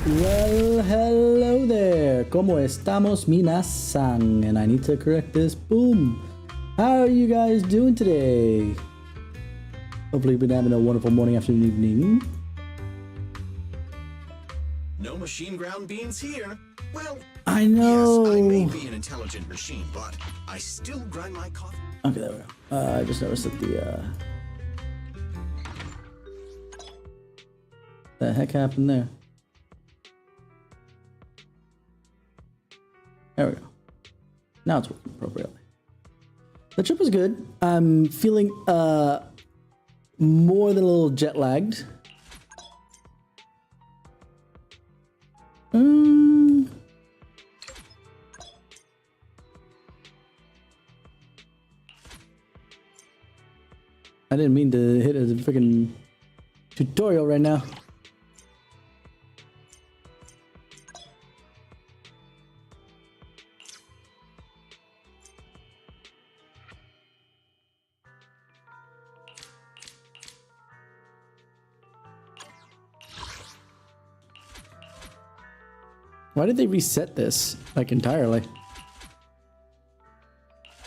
Well, hello there. ¿Cómo estamos, minasan? And I need to correct this. Boom. How are you guys doing today? Hopefully you've been having a wonderful morning, afternoon, evening. No machine ground beans here. Well, I know. Yes, I may be an intelligent machine, but I still grind my coffee. Okay, there we go. I just noticed that the heck happened there? There we go. Now it's working appropriately. The trip was good. I'm feeling more than a little jet lagged. I didn't mean to hit a freaking tutorial right now. Why did they reset this, like, entirely?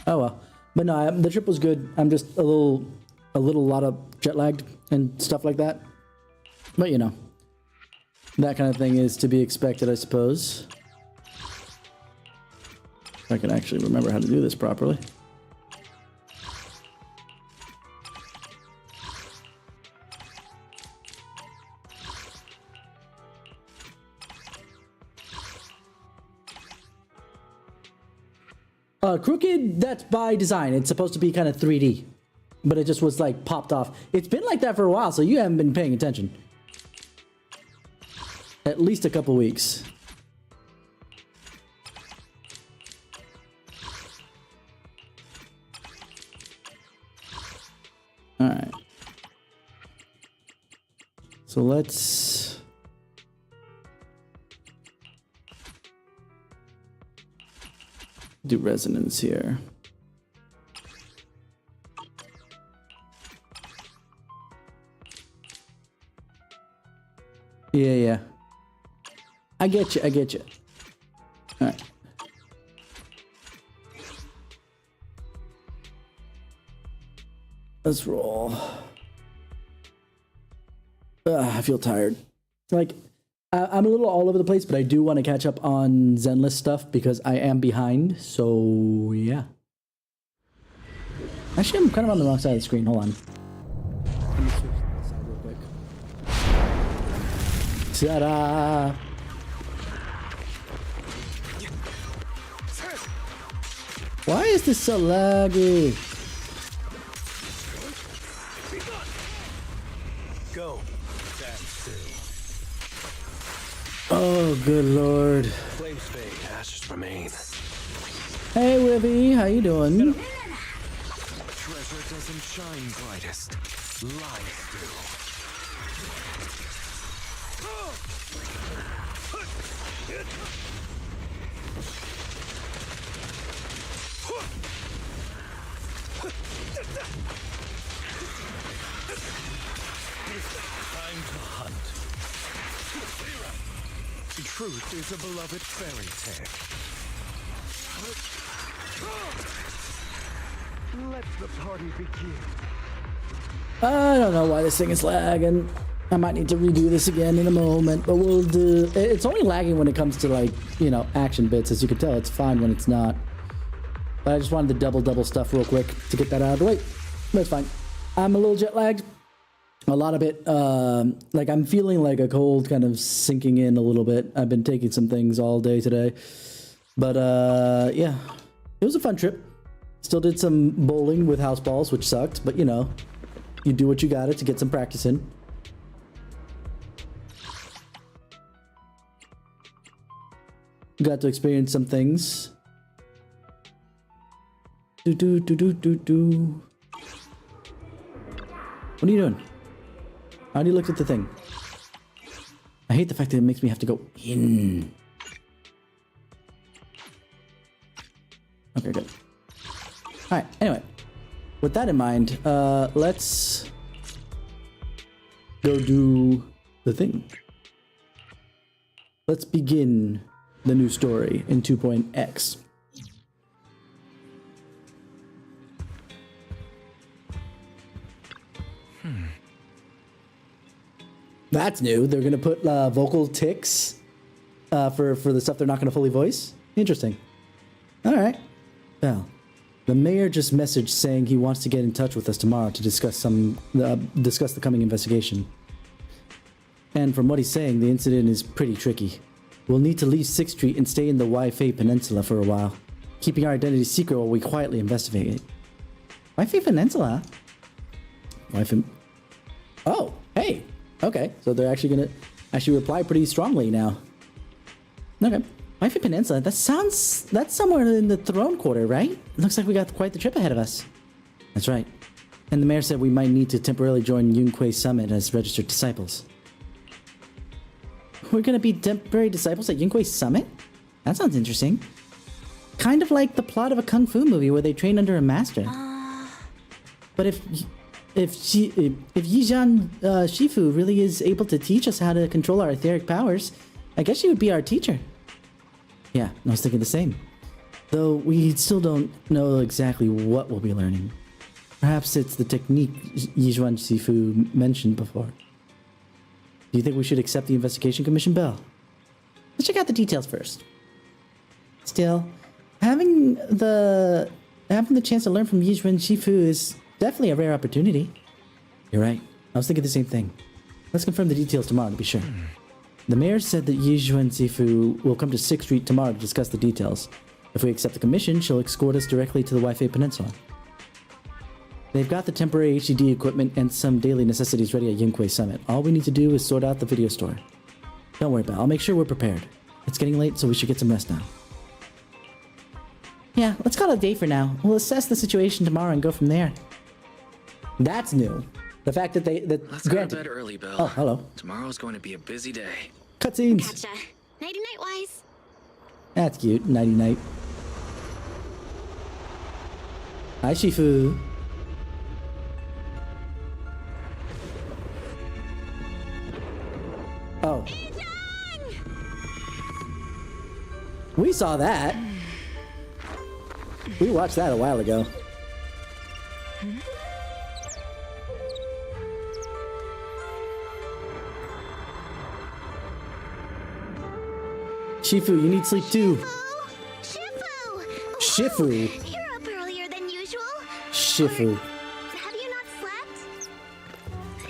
Oh well. But no, the trip was good. I'm just a lot of jet lagged and stuff like that. But you know, that kind of thing is to be expected, I suppose. If I can actually remember how to do this properly. Crooked, that's by design. It's supposed to be kind of 3D. But it just was like popped off. It's been like that for a while, so you haven't been paying attention. At least a couple weeks. Alright. So let's... do resonance here. Yeah. I get you. Alright. Let's roll. I feel tired. Like, I'm a little all over the place, but I do want to catch up on Zenless stuff because I am behind, so yeah. Actually, I'm kind of on the wrong side of the screen. Hold on. Let me switch to the side real quick. Ta-da! Why is this so laggy? Go. Oh, good lord. Flames fade, ashes remain. Hey, Wibby, how you doing? Treasure doesn't shine brightest. Lies do. Time to hunt. Truth is a beloved fairy tale. Let the party begin. I don't know why this thing is lagging. I might need to redo this again in a moment, but we'll do... It's only lagging when it comes to, like, you know, action bits. As you can tell, it's fine when it's not. But I just wanted the double stuff real quick to get that out of the way. That's fine. I'm a little jet lagged. A lot of it, like I'm feeling like a cold kind of sinking in a little bit. I've been taking some things all day today. But yeah, it was a fun trip. Still did some bowling with house balls, which sucked. But you know, you do what you gotta to get some practice in. Got to experience some things. What are you doing? I already looked at the thing. I hate the fact that it makes me have to go in. Okay, good. Alright, anyway. With that in mind, let's go do the thing. let's begin the new story in 2.x. That's new. They're gonna put vocal tics for the stuff they're not gonna fully voice. Interesting. All right. Well, the mayor just messaged saying he wants to get in touch with us tomorrow to discuss the coming investigation. And from what he's saying, the incident is pretty tricky. We'll need to leave 6th Street and stay in the Wi-Fi Peninsula for a while, keeping our identity secret while we quietly investigate. Wi-Fi Peninsula? Wi-Fi... Oh, hey. Okay, so they're actually gonna reply pretty strongly now. Okay. Wi-Fi Peninsula, that's somewhere in the Throne Quarter, right? Looks like we got quite the trip ahead of us. That's right. And the mayor said we might need to temporarily join Yunquei Summit as registered disciples. We're gonna be temporary disciples at Yunquei Summit? That sounds interesting. Kind of like the plot of a kung fu movie where they train under a master. But if Yizhan Shifu really is able to teach us how to control our etheric powers, I guess she would be our teacher. Yeah, I was thinking the same. Though we still don't know exactly what we'll be learning. Perhaps it's the technique Yizhuan Shifu mentioned before. Do you think we should accept the investigation commission, Bell? Let's check out the details first. Still, having the chance to learn from Yizhuan Shifu is definitely a rare opportunity. You're right. I was thinking the same thing. Let's confirm the details tomorrow to be sure. The mayor said that Yizhuan Zifu will come to 6th Street tomorrow to discuss the details. If we accept the commission, she'll escort us directly to the Wi-Fi Peninsula. They've got the temporary HDD equipment and some daily necessities ready at Yunquei Summit. All we need to do is sort out the video store. Don't worry, Belle. I'll make sure we're prepared. It's getting late, so we should get some rest now. Yeah, let's call it a day for now. We'll assess the situation tomorrow and go from there. That's new. The fact that Let's go to bed early, Belle. Oh, hello. Tomorrow's going to be a busy day. Cutscenes. Gotcha. Nighty-night, Wise. That's cute. Nighty-night. Hi, Shifu. Oh. We saw that. We watched that a while ago. Shifu, you need sleep too. Shifu. You're up earlier than usual. Shifu. Have you not slept?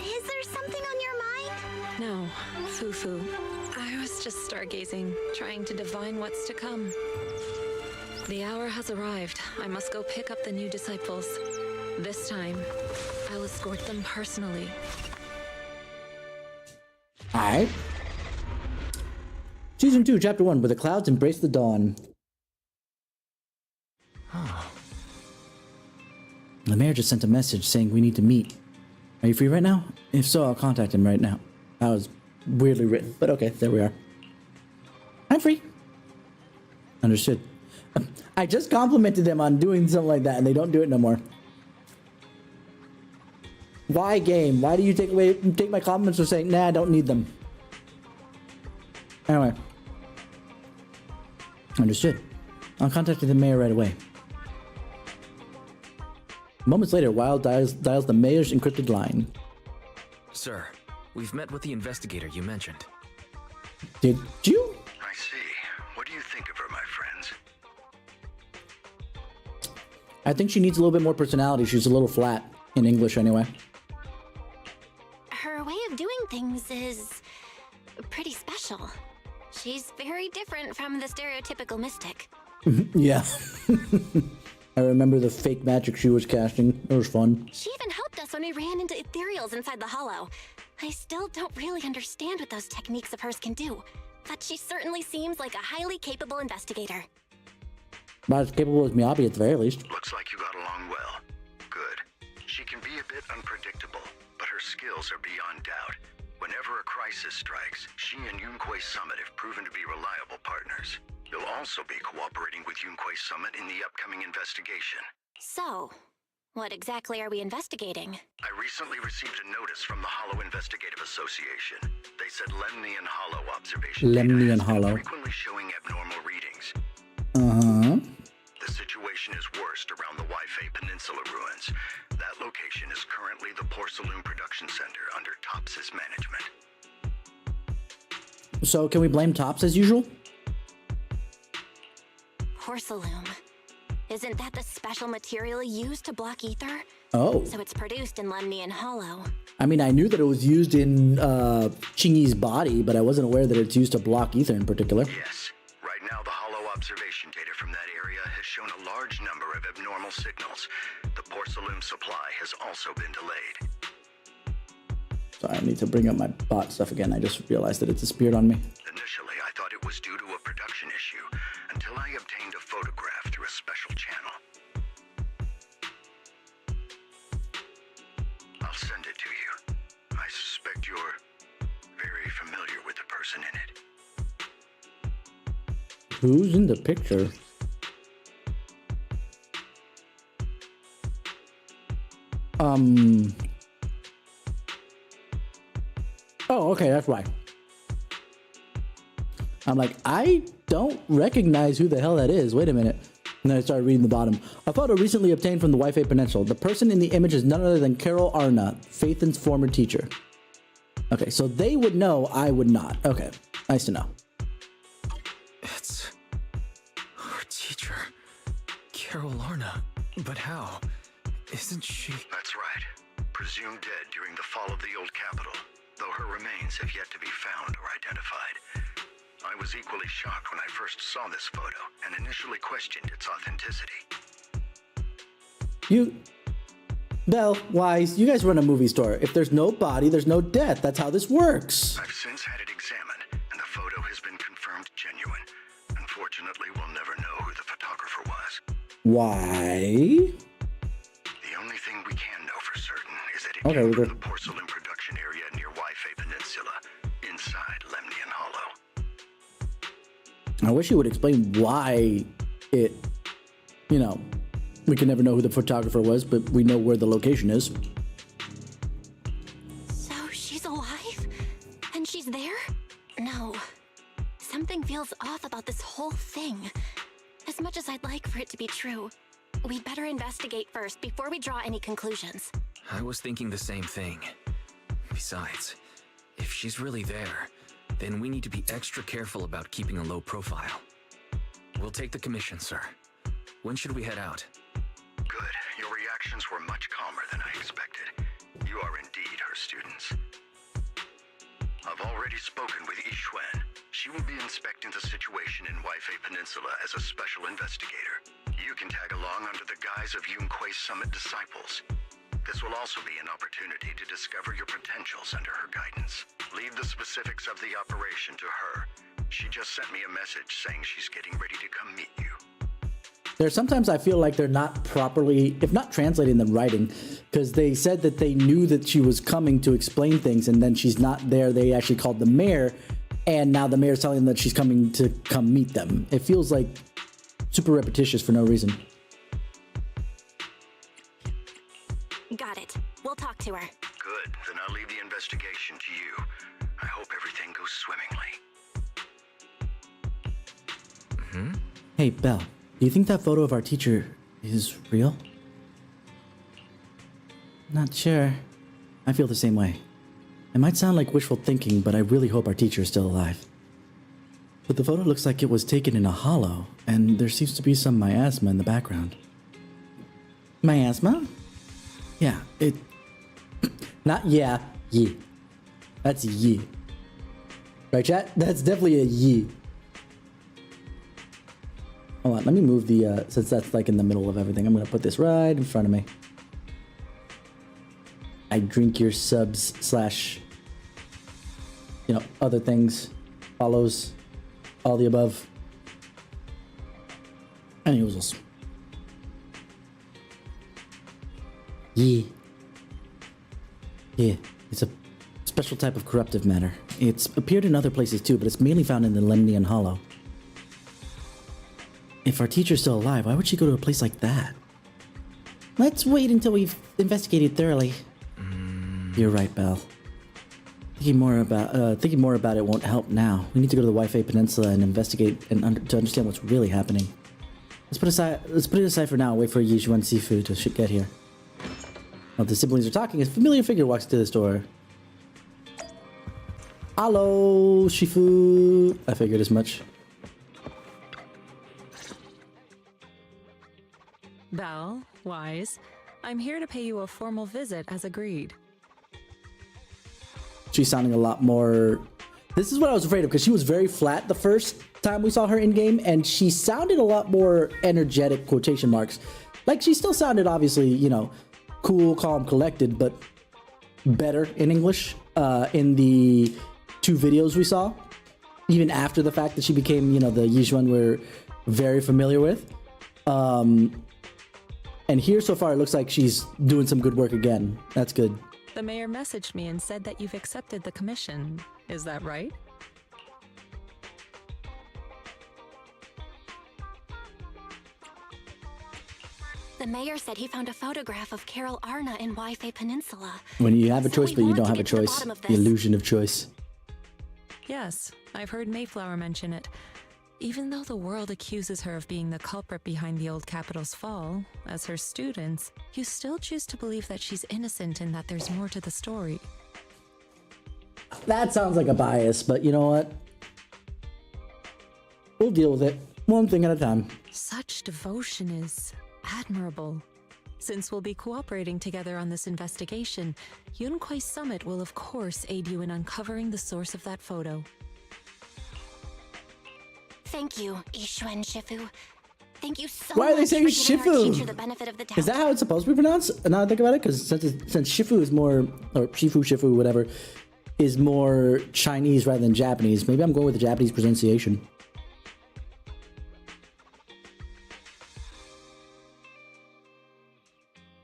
Is there something on your mind? No, Fufu. I was just stargazing, trying to divine what's to come. The hour has arrived. I must go pick up the new disciples. This time, I'll escort them personally. Alright. Season 2, Chapter 1, Where the Clouds Embrace the Dawn. The mayor just sent a message saying we need to meet. Are you free right now? If so, I'll contact him right now. That was weirdly written, but okay, there we are. I'm free. Understood. I just complimented them on doing something like that, and they don't do it no more. Why, game? Why do you take my compliments for saying, nah, I don't need them? Anyway. Understood. I'll contact the mayor right away. Moments later, Wild dials the mayor's encrypted line. Sir, we've met with the investigator you mentioned. Did you? I see. What do you think of her, my friends? I think she needs a little bit more personality. She's a little flat in English anyway. Her way of doing things is pretty special. She's very different from the stereotypical mystic. Yeah. I remember the fake magic she was casting. It was fun. She even helped us when we ran into ethereals inside the hollow. I still don't really understand what those techniques of hers can do, but she certainly seems like a highly capable investigator. Not as capable as Miyabi at the very least. Looks like you got along well. Good. She can be a bit unpredictable, but her skills are beyond doubt. Whenever a crisis strikes, she and Yunquei Summit have proven to be reliable partners. You'll also be cooperating with Yunquei Summit in the upcoming investigation. So, What exactly are we investigating? I recently received a notice from the Hollow Investigative Association. They said Lemnian Hollow observation Lemnian data has been Hollow. frequently showing abnormal readings. Uh-huh. The situation is worst around the Waifei Peninsula ruins. That location is currently the Porcelain Production Center under Tops's management. So can we blame Tops as usual? Porcelain. Isn't that the special material used to block ether? Oh. So it's produced in Lemnian Hollow. I mean, I knew that it was used in Chingy's body, but I wasn't aware that it's used to block ether in particular. Yes. Right now, the Hollow observation data from that area has shown a large number of abnormal signals. The porcelain supply has also been delayed. So I need to bring up my bot stuff again. I just realized that it disappeared on me. Initially, I thought it was due to a production issue, until I obtained a photograph through a special channel. I'll send it to you. I suspect you're very familiar with the person in it. Who's in the picture? Oh, okay, that's why. I'm like, I don't recognize who the hell that is. Wait a minute. And then I started reading the bottom. A photo recently obtained from the Waifei Peninsula. The person in the image is none other than Carol Arna, Phaethon's former teacher. Okay, so they would know, I would not. Okay, nice to know. It's our teacher, Carol Arna. But how? Isn't she? That's right. Presumed dead during the fall of the old capital, though her remains have yet to be found or identified. I was equally shocked when I first saw this photo and initially questioned its authenticity. Belle, Wise, you guys run a movie store. If there's no body, there's no death. That's how this works. I've since had it examined, and the photo has been confirmed genuine. Unfortunately, we'll never know who the photographer was. Why? The only thing we can know for certain is that it Okay, came we're from good. the porcelain production area near Waifei Peninsula, inside Lemnian Hollow. I wish you would explain why it, we can never know who the photographer was, but we know where the location is. So she's alive? And she's there? No. Something feels off about this whole thing. As much as I'd like for it to be true, we'd better investigate first before we draw any conclusions. I was thinking the same thing. Besides, if she's really there, then we need to be extra careful about keeping a low profile. We'll take the commission, sir. When should we head out? Good. Your reactions were much calmer than I expected. You are indeed her students. I've already spoken with Yixuan. She will be inspecting the situation in Waifei Peninsula as a special investigator. You can tag along under the guise of Yunque's Summit disciples. This will also be an opportunity to discover your potentials under her guidance. Leave the specifics of the operation to her. She just sent me a message saying she's getting ready to come meet you. There's sometimes I feel like they're not properly, if not translating, then writing, because they said that they knew that she was coming to explain things, and then she's not there. They actually called the mayor, and now the mayor's telling them that she's coming to come meet them. It feels like super repetitious for no reason. Got it. We'll talk to her. Good. Then I'll leave the investigation to you. I hope everything goes swimmingly. Hey, Belle, do you think that photo of our teacher is real? Not sure. I feel the same way. It might sound like wishful thinking, but I really hope our teacher is still alive. But the photo looks like it was taken in a hollow, and there seems to be some miasma in the background. Miasma? Yeah, it... Not yeah, ye. That's ye. Right, chat? That's definitely a ye. Hold on, let me move the, since that's like in the middle of everything, I'm gonna put this right in front of me. I drink your subs slash, other things, follows, all the above. Any oozles. Yeah. Yeah, it's a special type of corruptive matter. It's appeared in other places too, but it's mainly found in the Lemnian Hollow. If our teacher's still alive, why would she go to a place like that? Let's wait until we've investigated thoroughly. You're right, Belle. Thinking more about it won't help now. We need to go to the Wi-Fi Peninsula and investigate to understand what's really happening. Let's put it aside for now. Wait for Yijuan Sifu to get here. While the siblings are talking, a familiar figure walks to the store. Hello, Shifu. I figured as much. Belle, Wise, I'm here to pay you a formal visit as agreed. She's sounding a lot more... This is what I was afraid of, because she was very flat the first time we saw her in-game, and she sounded a lot more energetic, quotation marks. Like, she still sounded, obviously, you know, cool, calm, collected, but better in English in the 2 videos we saw. Even after the fact that she became, you know, the Yijuan we're very familiar with. And here, so far, it looks like she's doing some good work again. That's good. The mayor messaged me and said that you've accepted the commission. Is that right? The mayor said he found a photograph of Carol Arna in Wi-Fi Peninsula. When you have a So choice, we but you want don't to have a get to the choice. bottom of The this. illusion of choice. Yes, I've heard Mayflower mention it. Even though the world accuses her of being the culprit behind the old capital's fall, as her students, you still choose to believe that she's innocent and that there's more to the story. That sounds like a bias, but you know what? We'll deal with it. One thing at a time. Such devotion is admirable. Since we'll be cooperating together on this investigation, Yunquai Summit will of course aid you in uncovering the source of that photo. Thank you, Yishuan Shifu. Thank you so Why are they much saying for giving our Shifu? teacher the benefit of the doubt. Is that how it's supposed to be pronounced? Now I think about it, because since Shifu is more, or Shifu, whatever, is more Chinese rather than Japanese, maybe I'm going with the Japanese pronunciation.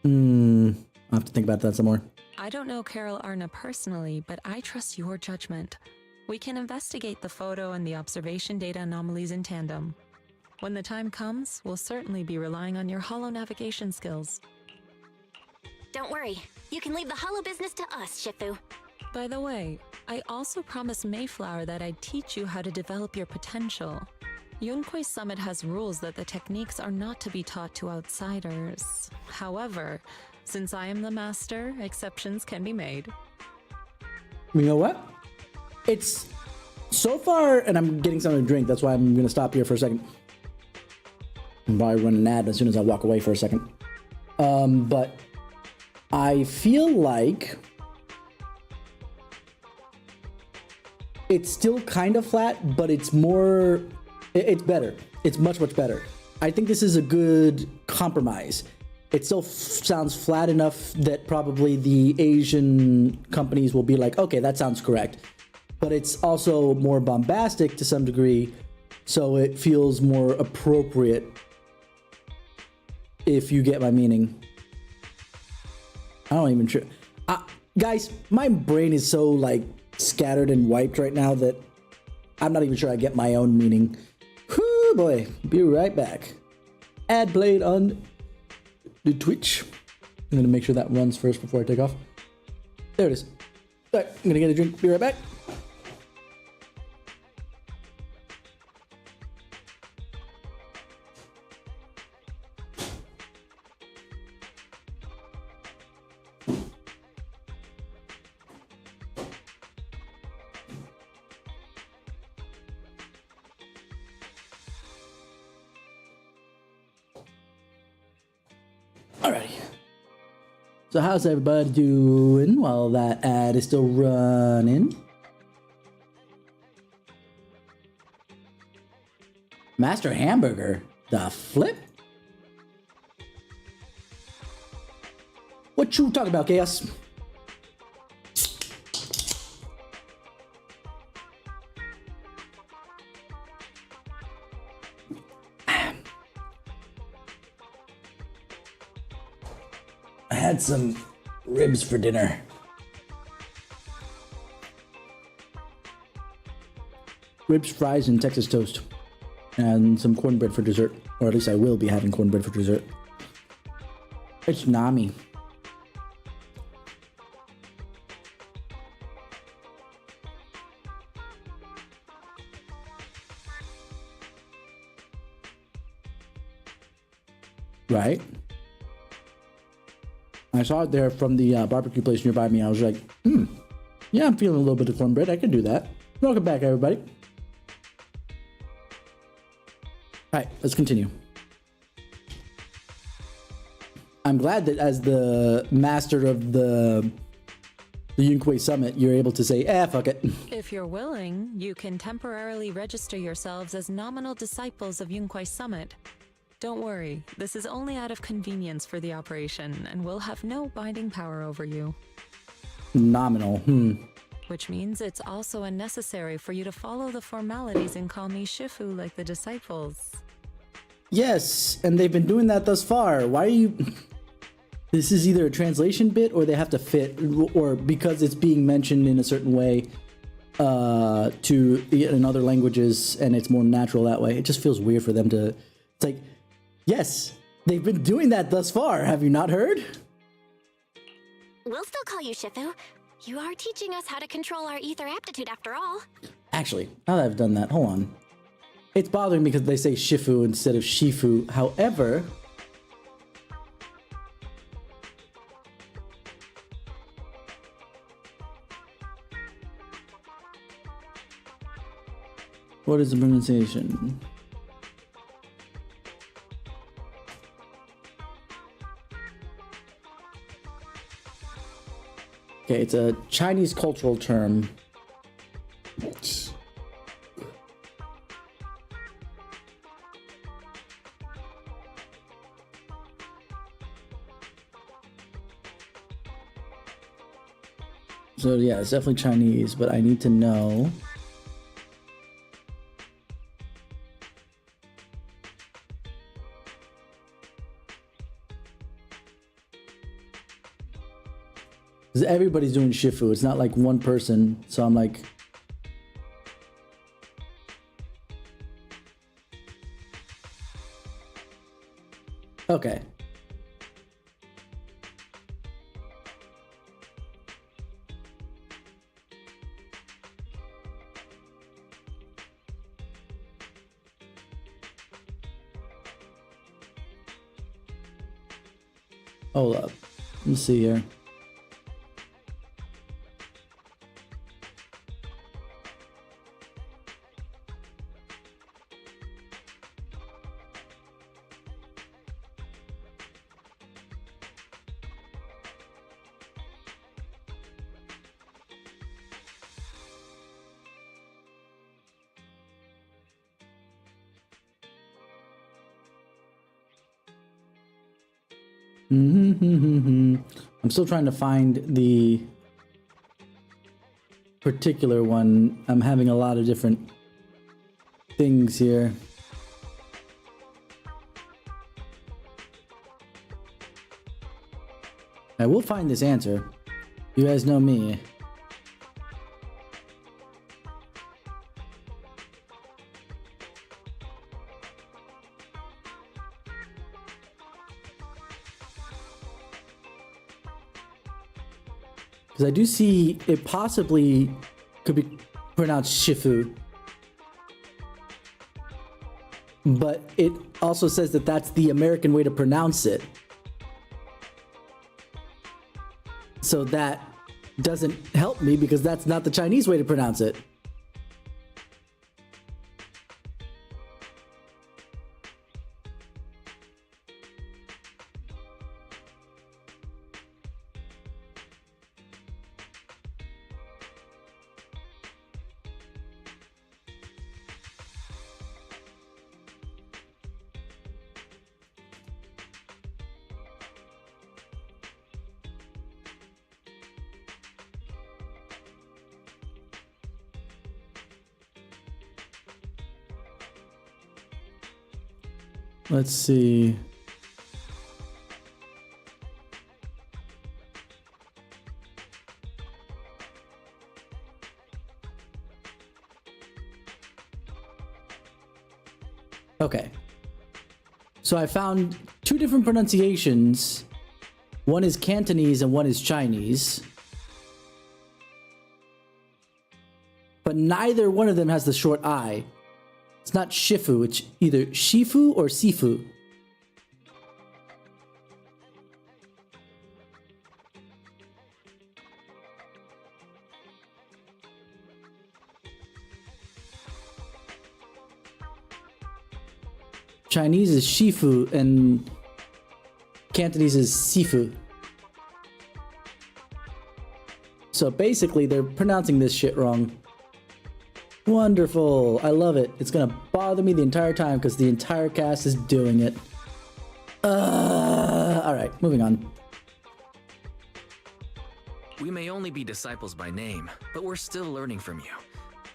I'll have to think about that some more. I don't know Carol Arna personally, but I trust your judgment. We can investigate the photo and the observation data anomalies in tandem. When the time comes, we'll certainly be relying on your holo navigation skills. Don't worry. You can leave the hollow business to us, Shifu. By the way, I also promised Mayflower that I'd teach you how to develop your potential. Yunquai Summit has rules that the techniques are not to be taught to outsiders. However, since I am the master, exceptions can be made. You know what? It's so far, and I'm getting something to drink. That's why I'm going to stop here for a second. I'm probably running an ad as soon as I walk away for a second. But I feel like it's still kind of flat, but it's more, it's better. It's much, much better. I think this is a good compromise. It still sounds flat enough that probably the Asian companies will be like, okay, that sounds correct. But it's also more bombastic to some degree, so it feels more appropriate, if you get my meaning. I don't even sure. Guys, my brain is so like scattered and wiped right now that I'm not even sure I get my own meaning. Whoo boy, be right back. Ad played on the Twitch. I'm gonna make sure that runs first before I take off. There it is. All right, I'm gonna get a drink. Be right back. Alrighty. So how's everybody doing while that ad is still running? Master Hamburger? The flip? What you talking about, Chaos? I had some ribs for dinner. Ribs, fries, and Texas toast. And some cornbread for dessert. Or at least I will be having cornbread for dessert. It's Nami. Right? I saw it there from the barbecue place nearby me. I was like, yeah, I'm feeling a little bit of cornbread. I can do that. Welcome back, everybody. All right, let's continue. I'm glad that as the master of the Yunquei Summit, you're able to say, fuck it. If you're willing, you can temporarily register yourselves as nominal disciples of Yunquei Summit. Don't worry, this is only out of convenience for the operation and will have no binding power over you. Nominal, Which means it's also unnecessary for you to follow the formalities and call me Shifu like the disciples. Yes, and they've been doing that thus far. Why are you... This is either a translation bit or they have to fit, or because it's being mentioned in a certain way in other languages and it's more natural that way. It just feels weird for them to... It's like, yes, they've been doing that thus far. Have you not heard? We'll still call you Shifu. You are teaching us how to control our ether aptitude after all. Actually, now that I've done that, hold on. It's bothering me because they say Shifu instead of Shifu. However... What is the pronunciation? Okay, it's a Chinese cultural term. So yeah, it's definitely Chinese, but I need to know. Because everybody's doing Shifu. It's not like one person. So I'm like... Okay. Hold up. Let's see here. I'm still trying to find the particular one. I'm having a lot of different things here. I will find this answer. You guys know me. Because I do see it possibly could be pronounced Shifu. But it also says that that's the American way to pronounce it. So that doesn't help me because that's not the Chinese way to pronounce it. Let's see. Okay. So I found two different pronunciations One is Cantonese and one is Chinese. But neither one of them has the short I. It's not Shifu, it's either Shifu or Sifu. Chinese is Shifu and Cantonese is Sifu. So basically, they're pronouncing this shit wrong. Wonderful. I love it. It's gonna bother me the entire time because the entire cast is doing it. Alright, moving on. We may only be disciples by name, but we're still learning from you.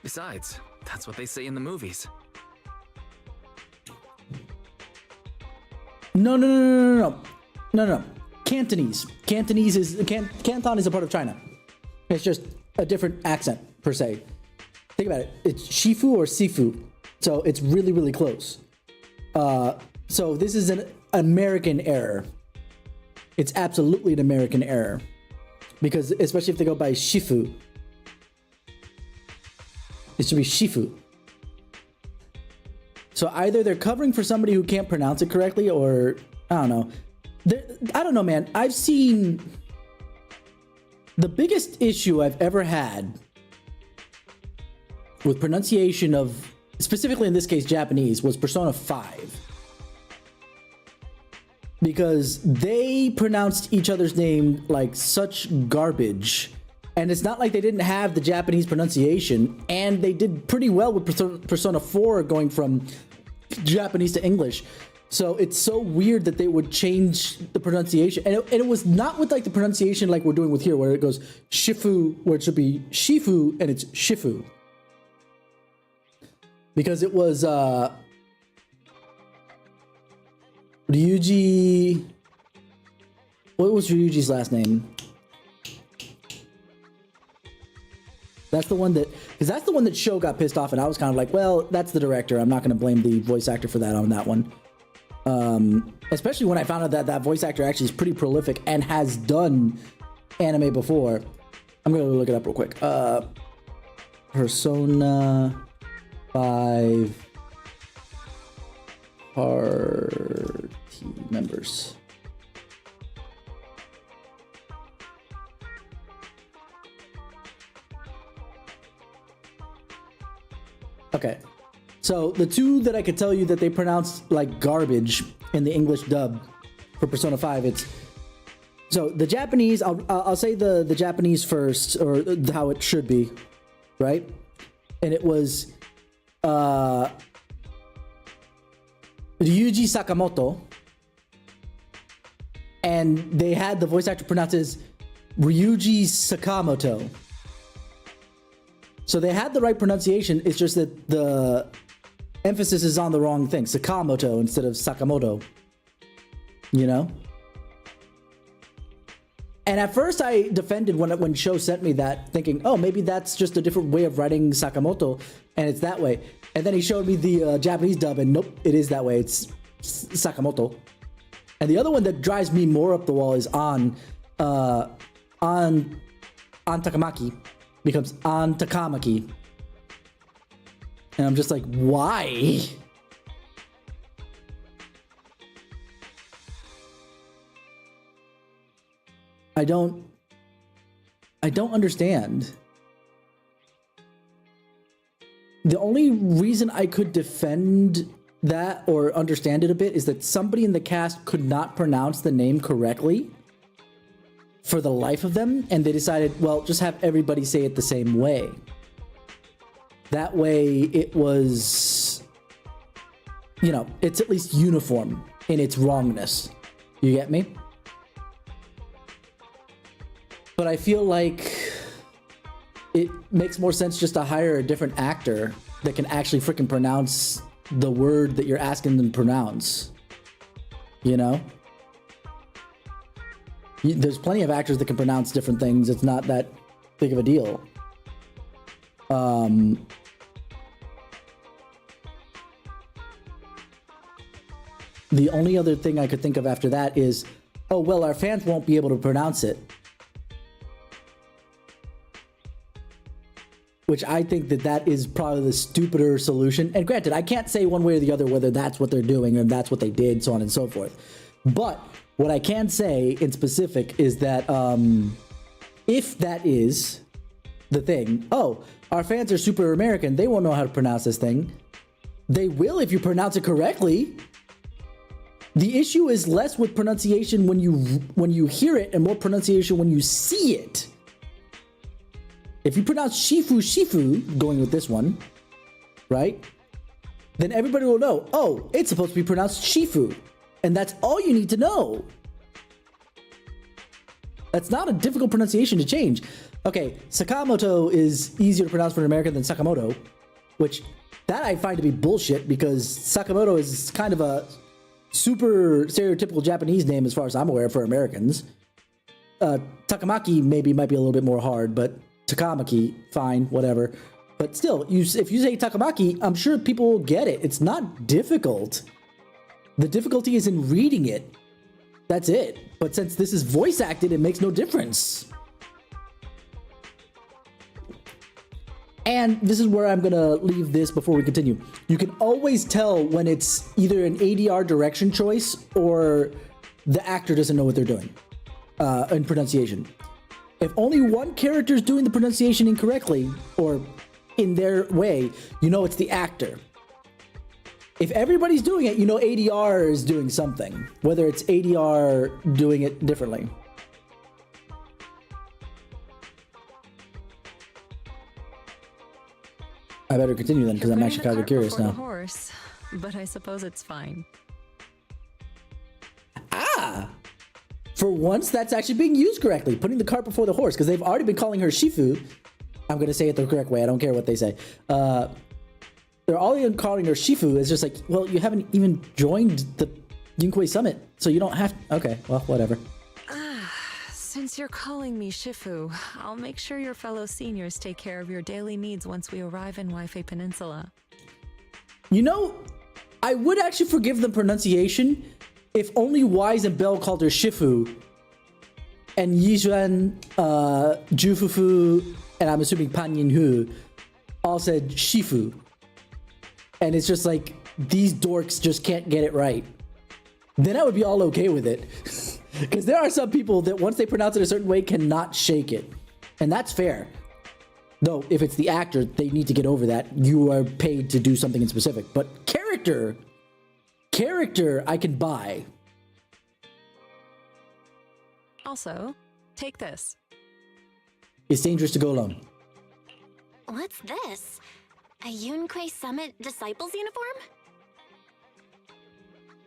Besides, that's what they say in the movies. No. Cantonese. Cantonese is Canton is a part of China. It's just a different accent per se. Think about it. It's Shifu or Sifu, so it's really, really close. So this is an American error. It's absolutely an American error, because especially if they go by Shifu, it should be Shifu. So either they're covering for somebody who can't pronounce it correctly, or I don't know. I don't know, man. I've seen the biggest issue I've ever had with pronunciation of, specifically in this case, Japanese, was Persona 5. Because they pronounced each other's name like such garbage. And it's not like they didn't have the Japanese pronunciation, and they did pretty well with Persona 4 going from Japanese to English. So it's so weird that they would change the pronunciation. And it was not with like the pronunciation like we're doing with here, where it goes Shifu, where it should be Shifu, and it's Shifu. Because it was Ryuji. What was Ryuji's last name? That's the one that, because that's the one that Sho got pissed off, and I was kind of like, well, that's the director. I'm not going to blame the voice actor for that on that one. Especially when I found out that that voice actor actually is pretty prolific and has done anime before. I'm going to look it up real quick. Persona 5 party members. Okay, so the two that I could tell you that they pronounced like garbage in the English dub for Persona 5, it's, so the Japanese, I'll say the Japanese first, or how it should be, right? And it was Ryuji Sakamoto, and they had the voice actor pronounce it as Ryuji Sakamoto. So they had the right pronunciation, it's just that the emphasis is on the wrong thing. Sakamoto instead of Sakamoto. You know? And at first I defended when Sho sent me that, thinking, oh, maybe that's just a different way of writing Sakamoto, and it's that way. And then he showed me the Japanese dub, and nope, it is that way. It's Sakamoto. And the other one that drives me more up the wall is on Takamaki. Becomes on Takamaki. And I'm just like, why? I don't understand. The only reason I could defend that or understand it a bit is that somebody in the cast could not pronounce the name correctly for the life of them, and they decided, well, just have everybody say it the same way. That way it was, you know, it's at least uniform in its wrongness. You get me? But I feel like it makes more sense just to hire a different actor that can actually freaking pronounce the word that you're asking them to pronounce. You know? There's plenty of actors that can pronounce different things. It's not that big of a deal. The only other thing I could think of after that is oh, well, our fans won't be able to pronounce it. Which I think that is probably the stupider solution. And granted, I can't say one way or the other whether that's what they're doing and that's what they did, so on and so forth. But what I can say in specific is that if that is the thing, oh, our fans are super American, they won't know how to pronounce this thing. They will if you pronounce it correctly. The issue is less with pronunciation when you hear it and more pronunciation when you see it. If you pronounce Shifu, going with this one, right? Then everybody will know, oh, it's supposed to be pronounced Shifu. And that's all you need to know. That's not a difficult pronunciation to change. Okay, Sakamoto is easier to pronounce for an American than Sakamoto, which that I find to be bullshit because Sakamoto is kind of a super stereotypical Japanese name as far as I'm aware for Americans. Takamaki maybe might be a little bit more hard, but Takamaki, fine, whatever. But still, if you say Takamaki, I'm sure people will get it. It's not difficult. The difficulty is in reading it. That's it. But since this is voice acted, it makes no difference. And this is where I'm gonna leave this before we continue. You can always tell when it's either an ADR direction choice or the actor doesn't know what they're doing in pronunciation. If only one character is doing the pronunciation incorrectly or in their way, you know it's the actor. If everybody's doing it, you know ADR is doing something, whether it's ADR doing it differently. I better continue then because I'm actually kind of curious now. Horse, but I suppose it's fine. Ah! For once, that's actually being used correctly. Putting the cart before the horse, because they've already been calling her Shifu. I'm going to say it the correct way. I don't care what they say. They're already calling her Shifu. It's just like, well, you haven't even joined the Yunquei Summit, so you don't have... Okay, well, whatever. Since you're calling me Shifu, I'll make sure your fellow seniors take care of your daily needs once we arrive in Waifei Peninsula. You know, I would actually forgive the pronunciation if only Wise and Bell called her Shifu, and Yizhuan, Jufufu, and I'm assuming Pan Yinhu all said Shifu. And it's just like, these dorks just can't get it right. Then I would be all okay with it. Because there are some people that once they pronounce it a certain way cannot shake it. And that's fair. Though, if it's the actor, they need to get over that. You are paid to do something in specific. But character, I can buy. Also, take this. It's dangerous to go alone. What's this? A Yunquei Summit Disciples uniform?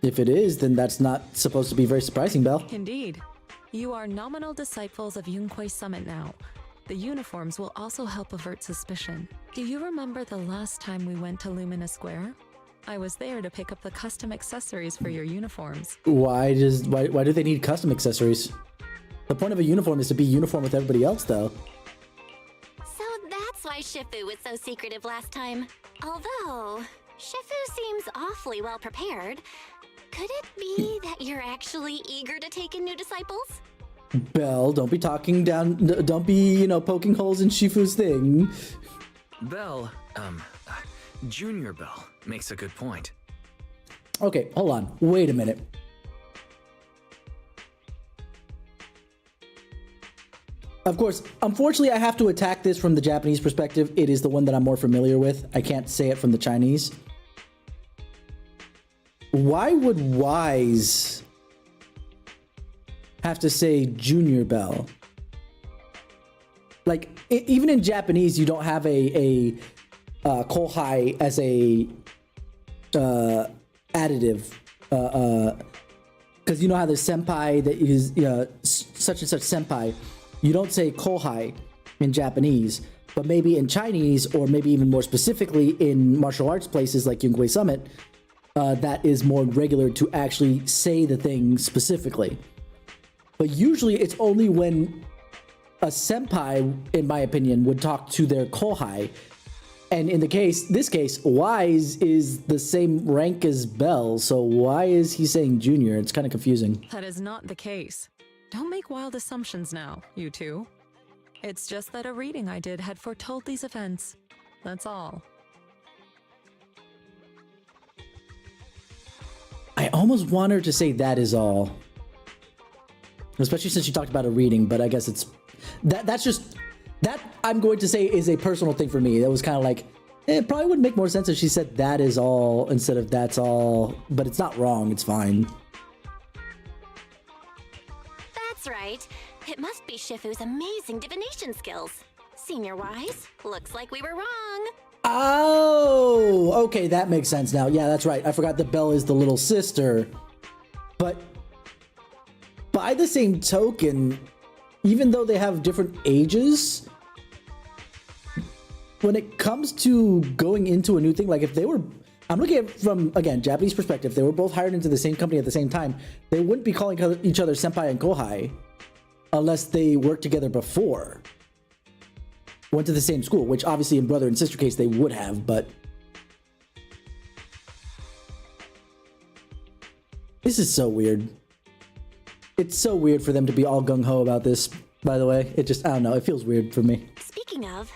If it is, then that's not supposed to be very surprising, Belle. Indeed. You are nominal disciples of Yunquei Summit now. The uniforms will also help avert suspicion. Do you remember the last time we went to Lumina Square? I was there to pick up the custom accessories for your uniforms. Why do they need custom accessories? The point of a uniform is to be uniform with everybody else, though. So that's why Shifu was so secretive last time. Although, Shifu seems awfully well prepared. Could it be that you're actually eager to take in new disciples? Belle, don't be talking down, don't be, poking holes in Shifu's thing. Bell, Junior Bell makes a good point. Okay, hold on. Wait a minute. Of course, unfortunately, I have to attack this from the Japanese perspective. It is the one that I'm more familiar with. I can't say it from the Chinese. Why would Wise have to say Junior Bell? Like, even in Japanese, you don't have a kohai as a additive. Because you know how there's senpai that is such and such senpai. You don't say kohai in Japanese, but maybe in Chinese, or maybe even more specifically in martial arts places like Yunquei Summit, that is more regular to actually say the thing specifically. But usually it's only when a senpai, in my opinion, would talk to their kohai, And in this case, Wise is the same rank as Bell, so why is he saying junior? It's kind of confusing. That is not the case. Don't make wild assumptions now, you two. It's just that a reading I did had foretold these events. That's all. I almost want her to say that is all. Especially since she talked about a reading, but I guess it's... That's just... That, I'm going to say, is a personal thing for me. That was kind of like... It probably would make more sense if she said that is all instead of that's all. But it's not wrong. It's fine. That's right. It must be Shifu's amazing divination skills. Senior Wise, looks like we were wrong. Oh, okay, that makes sense now. Yeah, that's right. I forgot that Belle is the little sister. But by the same token, even though they have different ages, when it comes to going into a new thing, like if they were, I'm looking at it from, again, Japanese perspective, they were both hired into the same company at the same time, they wouldn't be calling each other senpai and kohai unless they worked together before. Went to the same school, which obviously in brother and sister case they would have, but this is so weird. It's so weird for them to be all gung-ho about this, by the way. It just, I don't know, it feels weird for me. Speaking of,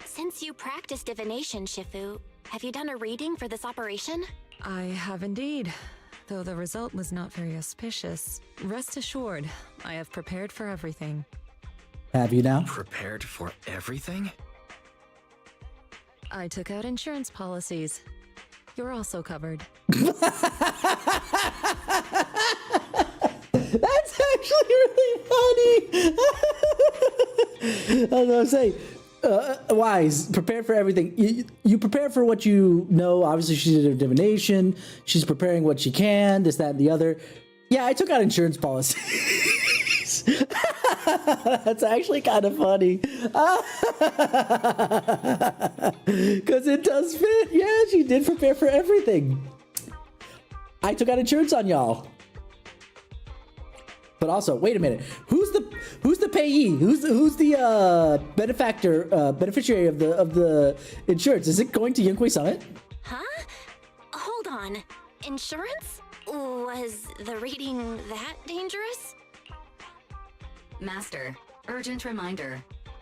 since you practice divination, Shifu, have you done a reading for this operation? I have indeed, though the result was not very auspicious. Rest assured, I have prepared for everything. Have you now? Prepared for everything? I took out insurance policies. You're also covered. That's actually really funny. I was gonna say, Wise, prepare for everything. You prepare for what you know. Obviously, she did her divination. She's preparing what she can, this, that, and the other. Yeah, I took out insurance policies. That's actually kind of funny. Because it does fit. Yeah, she did prepare for everything. I took out insurance on y'all. But also, wait a minute. Who's the payee? Who's the beneficiary of the insurance? Is it going to Yunkui Summit? Huh? Hold on. Insurance? Was the reading that dangerous? Master, urgent reminder.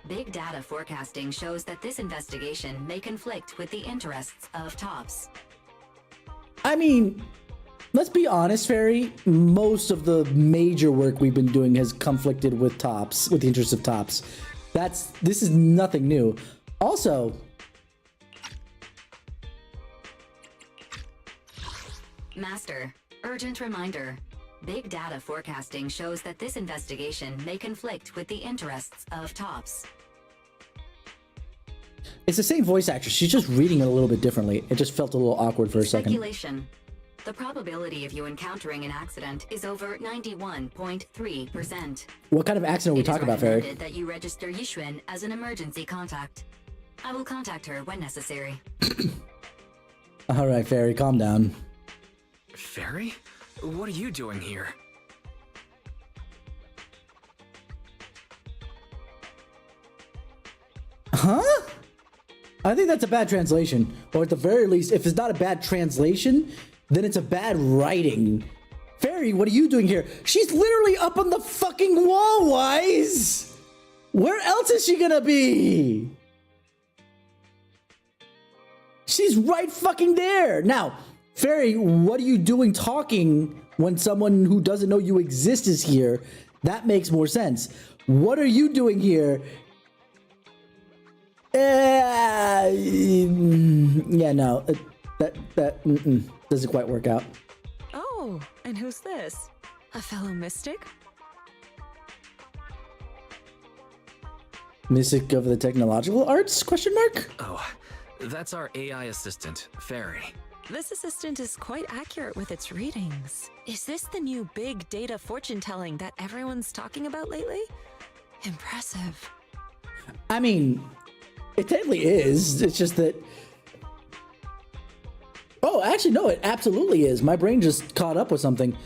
Big data forecasting shows that this investigation may conflict with the interests of TOPS. I mean, let's be honest, Fairy. Most of the major work we've been doing has conflicted with TOPS, with the interests of TOPS. This is nothing new. Also, Master, urgent reminder. Big data forecasting shows that this investigation may conflict with the interests of TOPS. it's the same voice actress. She's just reading it a little bit differently. It just felt a little awkward for a second. Speculation. The probability of you encountering an accident is over 91.3%. What kind of accident are we talking about, Fairy? It is recommended that you register Yixuan as an emergency contact. I will contact her when necessary. All right, Fairy, calm down. Fairy? What are you doing here? Huh? I think that's a bad translation. Or at the very least, if it's not a bad translation, then it's a bad writing. Fairy, what are you doing here? She's literally up on the fucking wall, Wise! Where else is she gonna be? She's right fucking there. Now, Fairy, what are you doing talking when someone who doesn't know you exist is here? That makes more sense. What are you doing here? Yeah, no, that doesn't quite work out. Oh, and who's this? A fellow mystic? Mystic of the technological arts? Question mark? Oh, that's our AI assistant, Fairy. This assistant is quite accurate with its readings. Is this the new big data fortune telling that everyone's talking about lately? Impressive. I mean, it technically is. It's just that... Oh, actually, no, it absolutely is. My brain just caught up with something.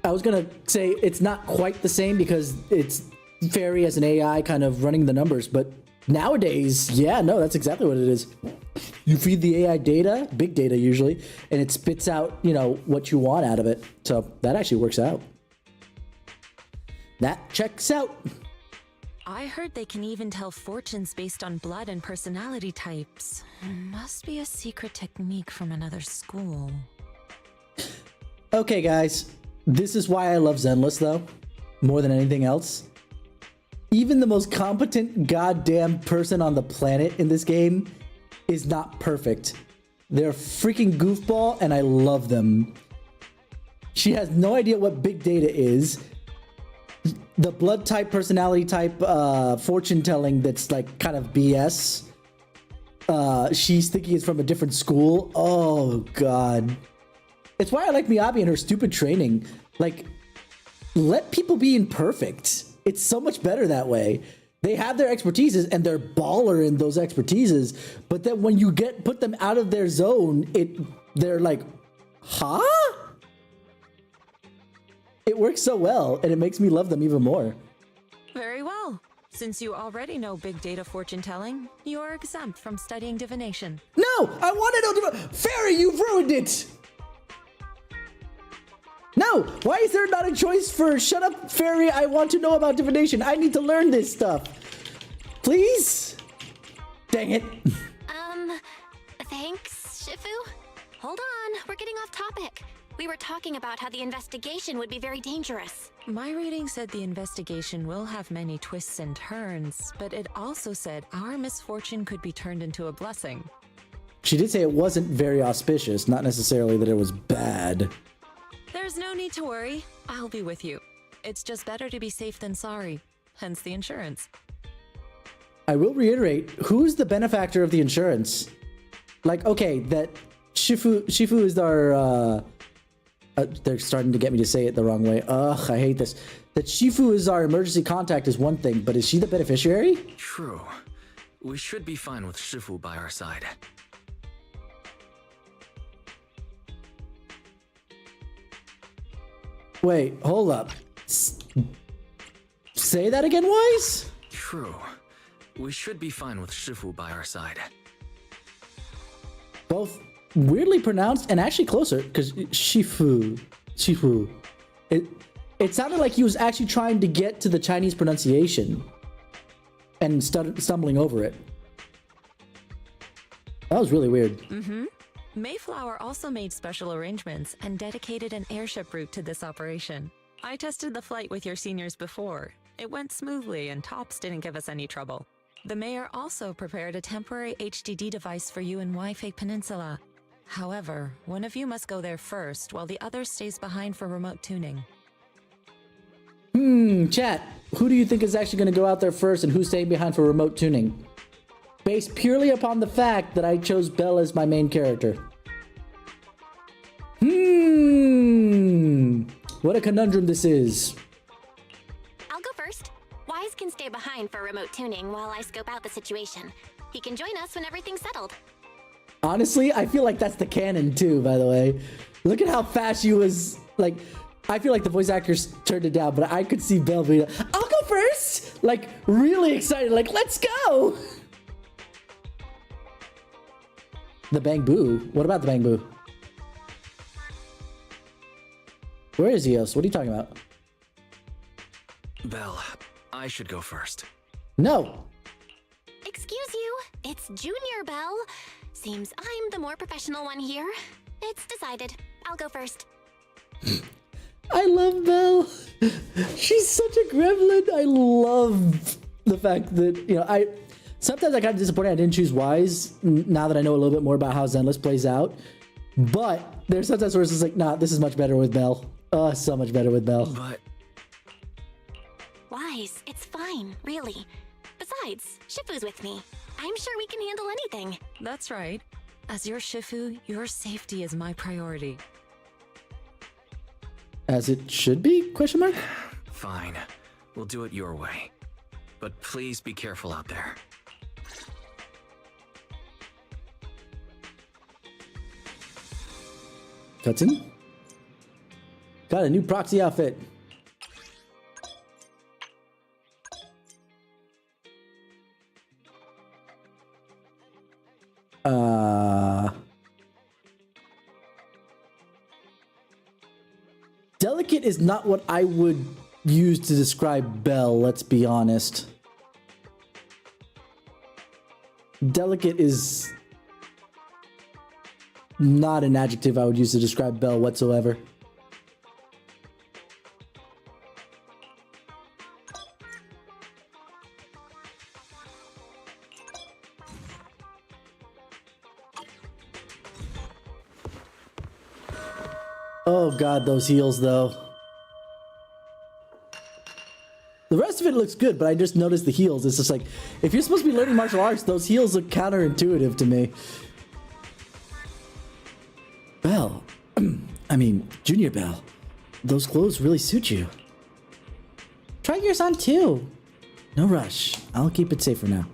I was gonna say it's not quite the same because it's Fairy as an AI kind of running the numbers, but Nowadays, yeah, no, that's exactly what it is. You feed the AI data, big data usually, and it spits out, you know, what you want out of it. So that actually works out. That checks out. I heard they can even tell fortunes based on blood and personality types. Must be a secret technique from another school. Okay, guys, this is why I love Zenless, though, more than anything else. Even the most competent goddamn person on the planet in this game is not perfect. They're a freaking goofball, and I love them. She has no idea what big data is. The blood type, personality type, fortune telling that's like kind of BS. She's thinking it's from a different school. Oh, God. It's why I like Miyabi and her stupid training. Like, let people be imperfect. It's so much better that way. They have their expertises and they're baller in those expertises, but then when you put them out of their zone, they're like, huh? It works so well, and it makes me love them even more. Very well. Since you already know big data fortune telling, you are exempt from studying divination. No, I want to know Fairy, you've ruined it. No, why is there not a choice for shut up, Fairy, I want to know about divination. I need to learn this stuff. Please? Dang it. Thanks, Shifu. Hold on, we're getting off topic. We were talking about how the investigation would be very dangerous. My reading said the investigation will have many twists and turns, but it also said our misfortune could be turned into a blessing. She did say it wasn't very auspicious, not necessarily that it was bad. There's no need to worry. I'll be with you. It's just better to be safe than sorry, hence the insurance. I will reiterate, who's the benefactor of the insurance? Like, okay, that Shifu is our, they're starting to get me to say it the wrong way. Ugh, I hate this. That Shifu is our emergency contact is one thing, but is she the beneficiary? True. We should be fine with Shifu by our side. Wait, hold up. Say that again, Wise? True. We should be fine with Shifu by our side. Both weirdly pronounced and actually closer, because Shifu. It sounded like he was actually trying to get to the Chinese pronunciation and stumbling over it. That was really weird. Mm-hmm. Mayflower also made special arrangements and dedicated an airship route to this operation. I tested the flight with your seniors before. It went smoothly and Tops didn't give us any trouble. The mayor also prepared a temporary HDD device for you in Wi-Fi Peninsula. However, one of you must go there first while the other stays behind for remote tuning. Chat, who do you think is actually going to go out there first and who's staying behind for remote tuning? Based purely upon the fact that I chose Belle as my main character. What a conundrum this is. I'll go first. Wise can stay behind for remote tuning while I scope out the situation. He can join us when everything's settled. Honestly, I feel like that's the canon too, by the way. Look at how fast she was, like, I feel like the voice actors turned it down, but I could see Belle being like, I'll go first! Like, really excited, like, let's go! The Bang Boo? What about the Bang Boo? Where is Eos? What are you talking about? Belle, I should go first. No! Excuse you, it's Junior Belle. Seems I'm the more professional one here. It's decided. I'll go first. I love Belle. She's such a gremlin. I love the fact that, you know, sometimes I got disappointed I didn't choose Wise now that I know a little bit more about how Zenless plays out. But there's sometimes where it's just like, nah, this is much better with Belle. Oh, so much better with Belle. But Wise, it's fine, really. Besides, Shifu's with me. I'm sure we can handle anything. That's right. As your Shifu, your safety is my priority. As it should be? Question mark? fine. We'll do it your way. But please be careful out there. Cutscene? Got a new proxy outfit. Delicate is not what I would use to describe Belle, let's be honest. Delicate is not an adjective I would use to describe Belle whatsoever. Oh god, those heels though. The rest of it looks good, but I just noticed the heels. It's just like, if you're supposed to be learning martial arts, those heels look counterintuitive to me. Belle, I mean, Junior Belle, those clothes really suit you. Try yours on too. No rush. I'll keep it safe for now.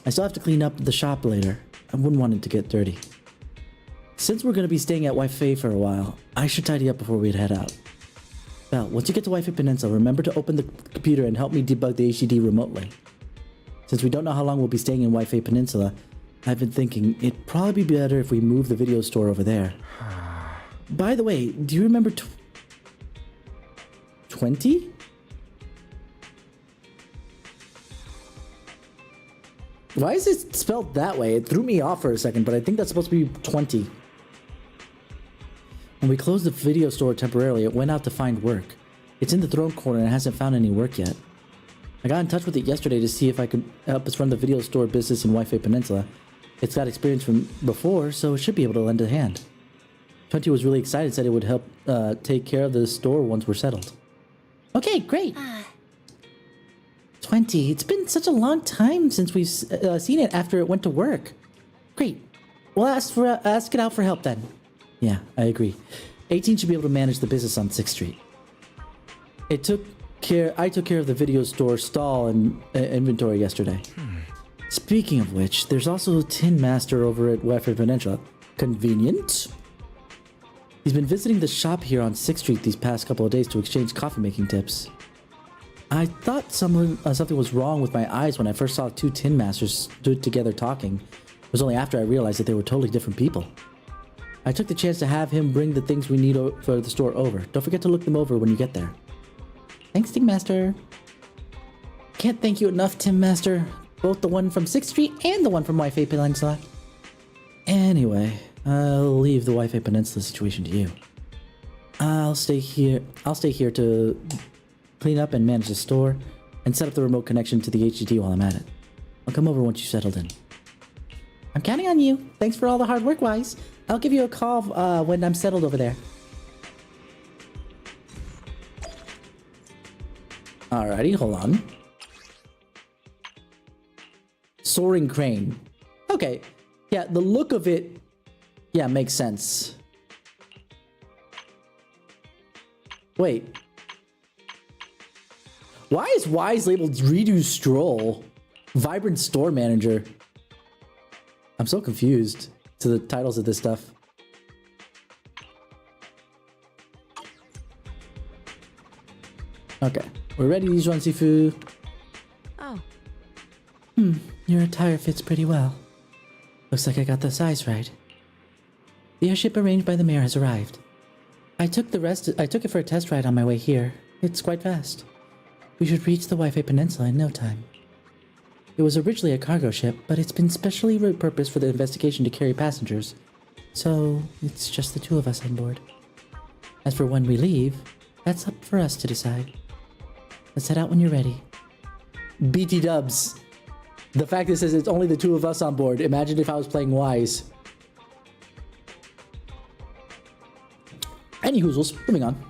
I still have to clean up the shop later. I wouldn't want it to get dirty. Since we're going to be staying at Wi-Fi for a while, I should tidy up before we head out. Belle, once you get to Wi-Fi Peninsula, remember to open the computer and help me debug the HDD remotely. Since we don't know how long we'll be staying in Wi-Fi Peninsula, I've been thinking it'd probably be better if we move the video store over there. By the way, do you remember 20? Why is it spelled that way? It threw me off for a second, but I think that's supposed to be 20. When we closed the video store temporarily, it went out to find work. It's in the throne corner and hasn't found any work yet. I got in touch with it yesterday to see if I could help us run the video store business in Wi-Fi Peninsula. It's got experience from before, so it should be able to lend a hand. 20 was really excited, said it would help take care of the store once we're settled. Okay, great. 20, it's been such a long time since we've seen it after it went to work. Great. We'll ask it out for help then. Yeah, I agree. 18 should be able to manage the business on 6th Street. I took care of the video store stall and inventory yesterday. Speaking of which, there's also a Tin Master over at Wi-Fi Peninsula. Convenient. He's been visiting the shop here on 6th Street these past couple of days to exchange coffee making tips. I thought something was wrong with my eyes when I first saw two Tin Masters stood together talking. It was only after I realized that they were totally different people. I took the chance to have him bring the things we need for the store over. Don't forget to look them over when you get there. Thanks, Tin Master. Can't thank you enough, Tin Master. Both the one from 6th Street and the one from Wi-Fi Peninsula. Anyway, I'll leave the Wi-Fi Peninsula situation to you. I'll stay here to clean up and manage the store and set up the remote connection to the HDD while I'm at it. I'll come over once you've settled in. I'm counting on you. Thanks for all the hard work, Wise. I'll give you a call when I'm settled over there. Alrighty, hold on. Soaring crane. Okay. Yeah, the look of it, yeah, makes sense. Wait. Why is Wise labeled Redo Stroll? Vibrant Store Manager. I'm so confused to the titles of this stuff. Okay, we're ready, Yijuan Sifu. Oh. Your attire fits pretty well. Looks like I got the size right. The airship arranged by the mayor has arrived. I took it for a test ride on my way here. It's quite fast. We should reach the Wi-Fi Peninsula in no time. It was originally a cargo ship, but it's been specially repurposed for the investigation to carry passengers. So, it's just the two of us on board. As for when we leave, that's up for us to decide. Let's head out when you're ready. BT dubs. The fact that it says it's only the two of us on board. Imagine if I was playing Wise. Any hoozles, moving on.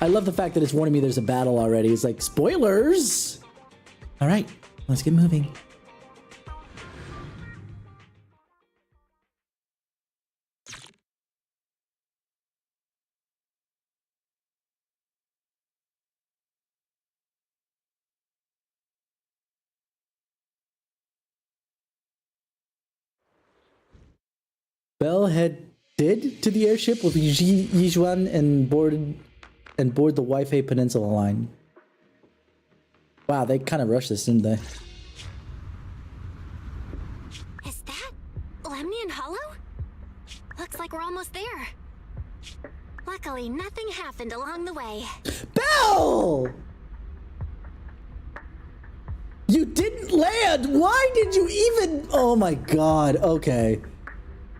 I love the fact that it's warning me there's a battle already. It's like, spoilers! Alright, let's get moving. Belle headed to the airship with Yijuan and board the Wi-Fi Peninsula line. Wow, they kind of rushed this, didn't they? Is that Lemnian Hollow? Looks like we're almost there. Luckily, nothing happened along the way. Belle! You didn't land! Why did you even... Oh my god, okay.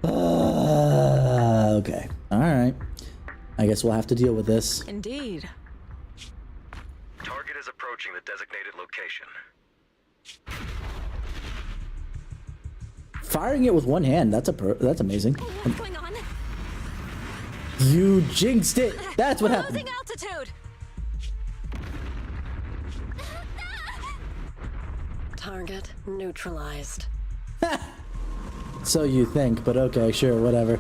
Okay. Alright. I guess we'll have to deal with this. Indeed. Target is approaching the designated location. Firing it with one hand, that's amazing. What's going on? You jinxed it! That's what happened. Losing altitude! Target neutralized. So you think, but okay, sure, whatever.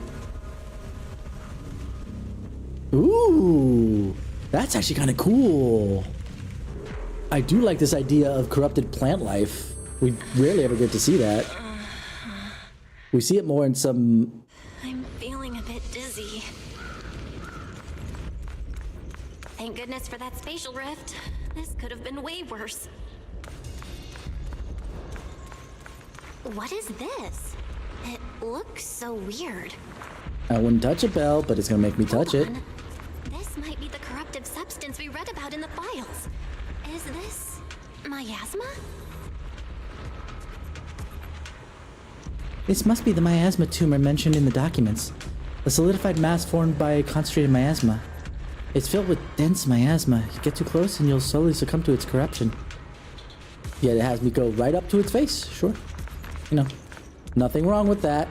Ooh, that's actually kind of cool. I do like this idea of corrupted plant life. We rarely ever get to see that. We see it more in some... I'm feeling a bit dizzy. Thank goodness for that spatial rift. This could have been way worse. What is this? It looks so weird. I wouldn't touch it, Belle, but it's gonna make me touch it. Hold on. This might be the corruptive substance we read about in the files. Is this miasma? This must be the miasma tumor mentioned in the documents. A solidified mass formed by concentrated miasma. It's filled with dense miasma. You get too close and you'll slowly succumb to its corruption. Yeah, it has me go right up to its face, sure. You know, nothing wrong with that.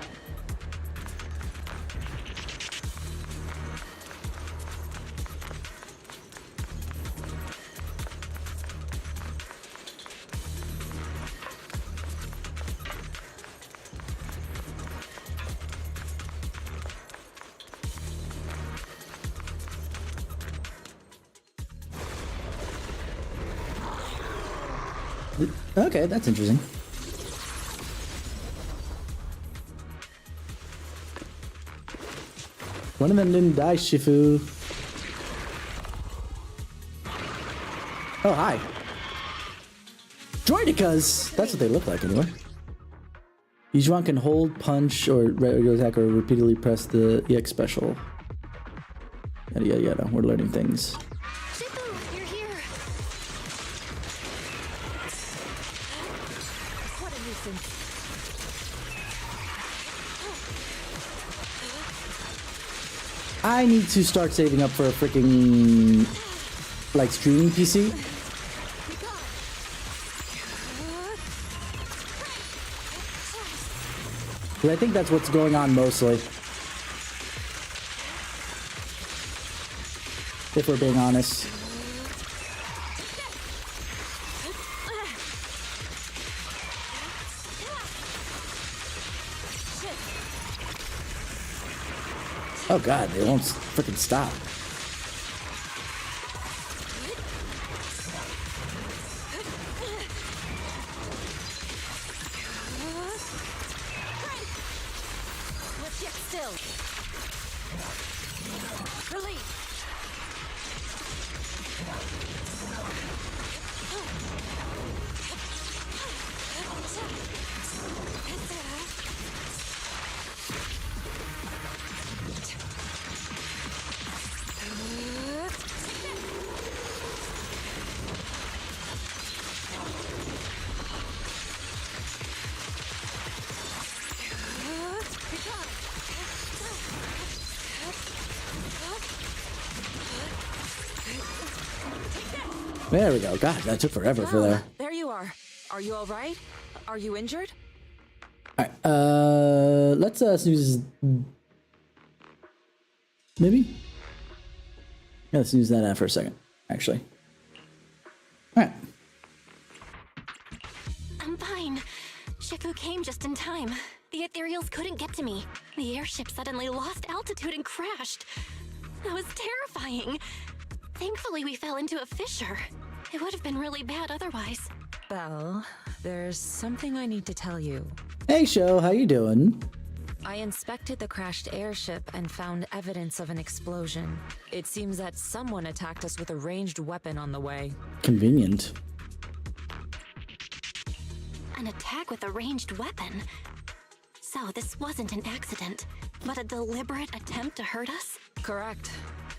Okay, that's interesting. One of them didn't die, Shifu. Oh, hi. Droidicas! That's what they look like, anyway. Each one can hold, punch, or regular attack, or repeatedly press the EX special. Yada yada yada. We're learning things. Shifu, you're here. What a nuisance. I need to start saving up for a freaking, like, streaming PC. But I think that's what's going on mostly. If we're being honest. Oh god, they won't freaking stop. Let's get still. Release. There we go. God, that took forever for there. There you are. Are you all right? Are you injured? Alright, let's snooze. Maybe? Yeah, let's snooze that out for a second, actually. Alright. I'm fine. Shifu came just in time. The ethereals couldn't get to me. The airship suddenly lost altitude and crashed. That was terrifying. Thankfully, we fell into a fissure. It would have been really bad otherwise. Belle, there's something I need to tell you. Hey, Sho, how you doing? I inspected the crashed airship and found evidence of an explosion. It seems that someone attacked us with a ranged weapon on the way. Convenient. An attack with a ranged weapon? So this wasn't an accident, but a deliberate attempt to hurt us? Correct.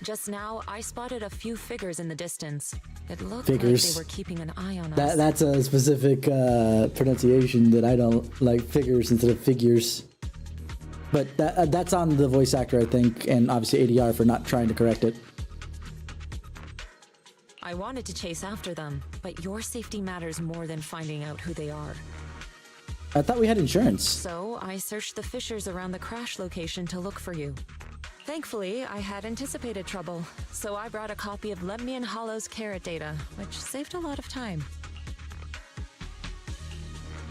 Just now, I spotted a few figures in the distance. It looked Figures. like they were keeping an eye on us. That's a specific pronunciation that I don't like. Figures instead of figures. But that's on the voice actor, I think, and obviously ADR for not trying to correct it. I wanted to chase after them, but your safety matters more than finding out who they are. I thought we had insurance. So I searched the fissures around the crash location to look for you. Thankfully, I had anticipated trouble, so I brought a copy of Lemnian Hollow's carrot data, which saved a lot of time.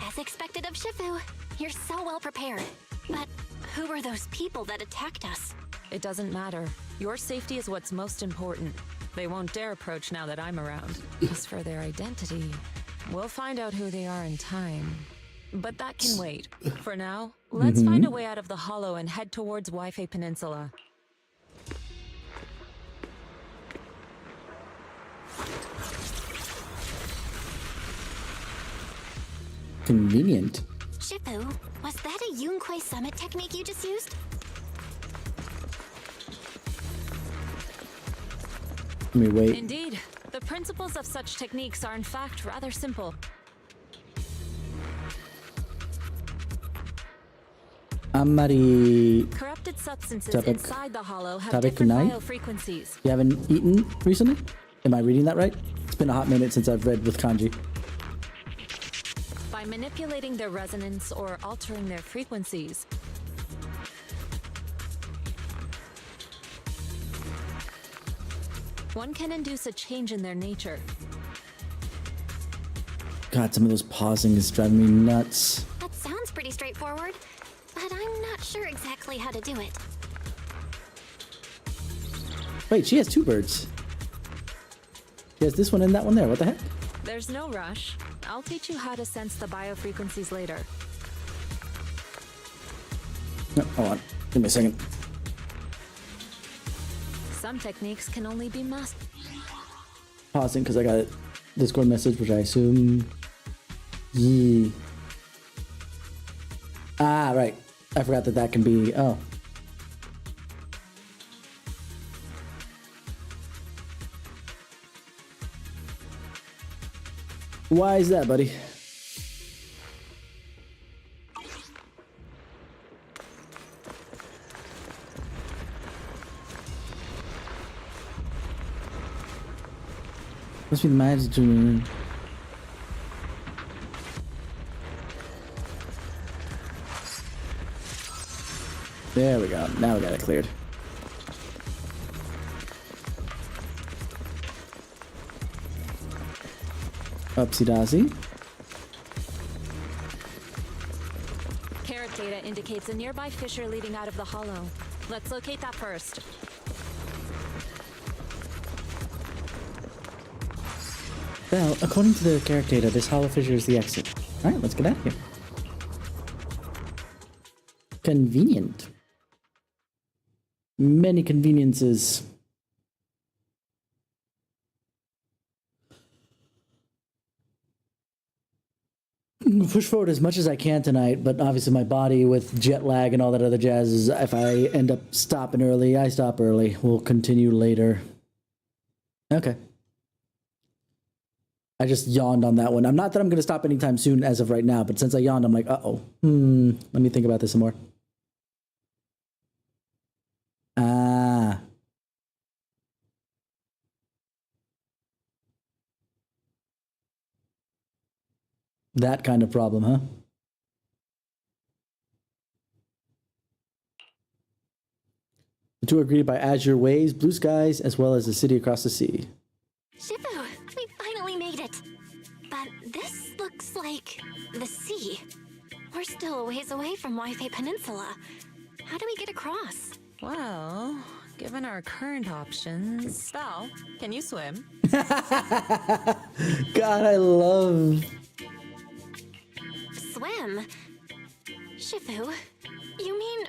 As expected of Shifu, you're so well prepared. But who were those people that attacked us? It doesn't matter. Your safety is what's most important. They won't dare approach now that I'm around. As for their identity, we'll find out who they are in time. But that can wait. For now, let's find a way out of the hollow and head towards Waifei Peninsula. Convenient. Shifu, was that a Yunquei summit technique you just used? Let me wait. Indeed. The principles of such techniques are in fact rather simple. Amari. Corrupted substances Tabak- inside the hollow have Tabak different kunai? biofrequencies. You haven't eaten recently? Am I reading that right? It's been a hot minute since I've read with kanji. By manipulating their resonance or altering their frequencies, one can induce a change in their nature. God, some of those pausing is driving me nuts. That sounds pretty straightforward, but I'm not sure exactly how to do it. Wait, she has two birds. She has this one and that one there. What the heck? There's no rush. I'll teach you how to sense the biofrequencies later. No, hold on. Give me a second. Some techniques can only be mastered. Pausing because I got a Discord message, which I assume. Yee. Ah, right. I forgot that that can be. Oh. Why is that, buddy? Must be the magic to. There we go. Now we got it cleared. Upsy daisy. Carrot data indicates a nearby fissure leading out of the hollow. Let's locate that first. Well, according to the carrot data, this hollow fissure is the exit. Alright, let's get out of here. Convenient. Many conveniences. Push forward as much as I can tonight, but obviously my body with jet lag and all that other jazz is, if I end up stopping early, I stop early. We'll continue later. Okay. I just yawned on that one. I'm not that I'm going to stop anytime soon as of right now, but since I yawned, I'm like, uh-oh. Let me think about this some more. Ah. That kind of problem, huh? The two are greeted by azure waves, blue skies, as well as the city across the sea. Shifu, we finally made it. But this looks like the sea. We're still a ways away from Waifei Peninsula. How do we get across? Well, given our current options... Val, can you swim? God, I love... Swim? Shifu, you mean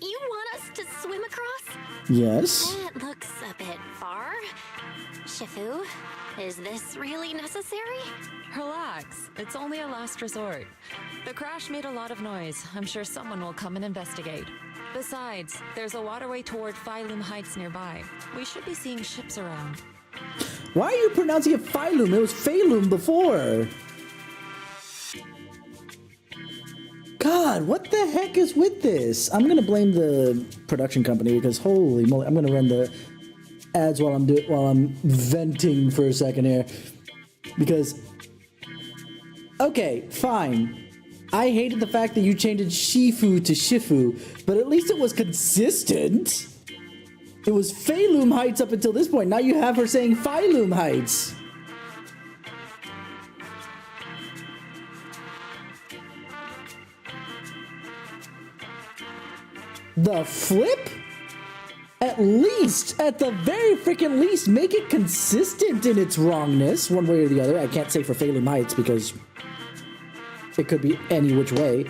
you want us to swim across? Yes. That looks a bit far. Shifu, is this really necessary? Relax. It's only a last resort. The crash made a lot of noise. I'm sure someone will come and investigate. Besides, there's a waterway toward Phylum Heights nearby. We should be seeing ships around. Why are you pronouncing it Phylum? It was Phalum before. God, what the heck is with this? I'm gonna blame the production company because holy moly, I'm gonna run the ads while I'm venting for a second here. Because okay, fine. I hated the fact that you changed Shifu to Shifu, but at least it was consistent. It was Phalum Heights up until this point. Now you have her saying Phylum Heights. The flip? At least, at the very freaking least, make it consistent in its wrongness, one way or the other. I can't say for Phalum Heights because it could be any which way.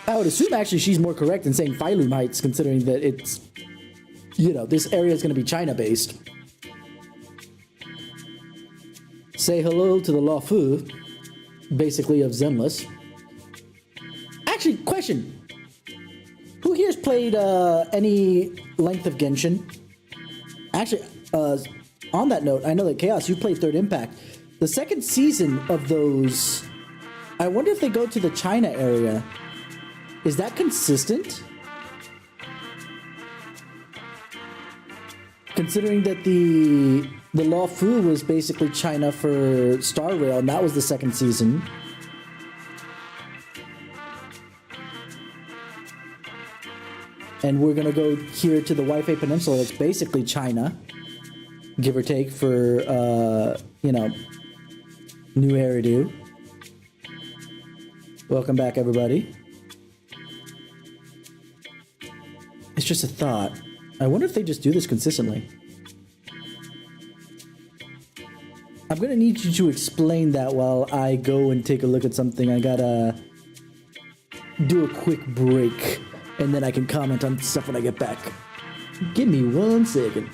I would assume actually she's more correct in saying Phylum Heights, considering that it's, you know, this area is going to be China-based. Say hello to the Luofu, basically of Zenless. Actually, question. Who here's played any length of Genshin? Actually, on that note, I know that Chaos, you played Third Impact. The second season of those, I wonder if they go to the China area. Is that consistent? Considering that the Luofu was basically China for Star Rail, and that was the second season. And we're gonna go here to the Waifei Peninsula. It's basically China, give or take, for you know, New Eridu. Welcome back, everybody. It's just a thought. I wonder if they just do this consistently. I'm gonna need you to explain that while I go and take a look at something. I gotta do a quick break, and then I can comment on stuff when I get back. Give me 1 second.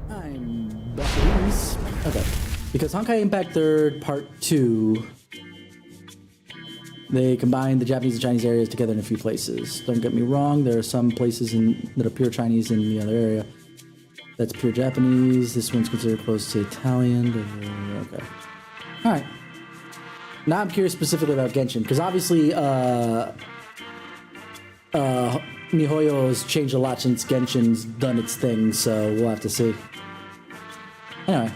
I'm back. Okay. Because Honkai Impact 3rd Part 2, they combine the Japanese and Chinese areas together in a few places. Don't get me wrong, there are some places that are pure Chinese in the other area. That's pure Japanese. This one's considered close to Italian. Okay. Alright. Now I'm curious specifically about Genshin, because obviously, MiHoYo has changed a lot since Genshin's done its thing, so we'll have to see. Anyway.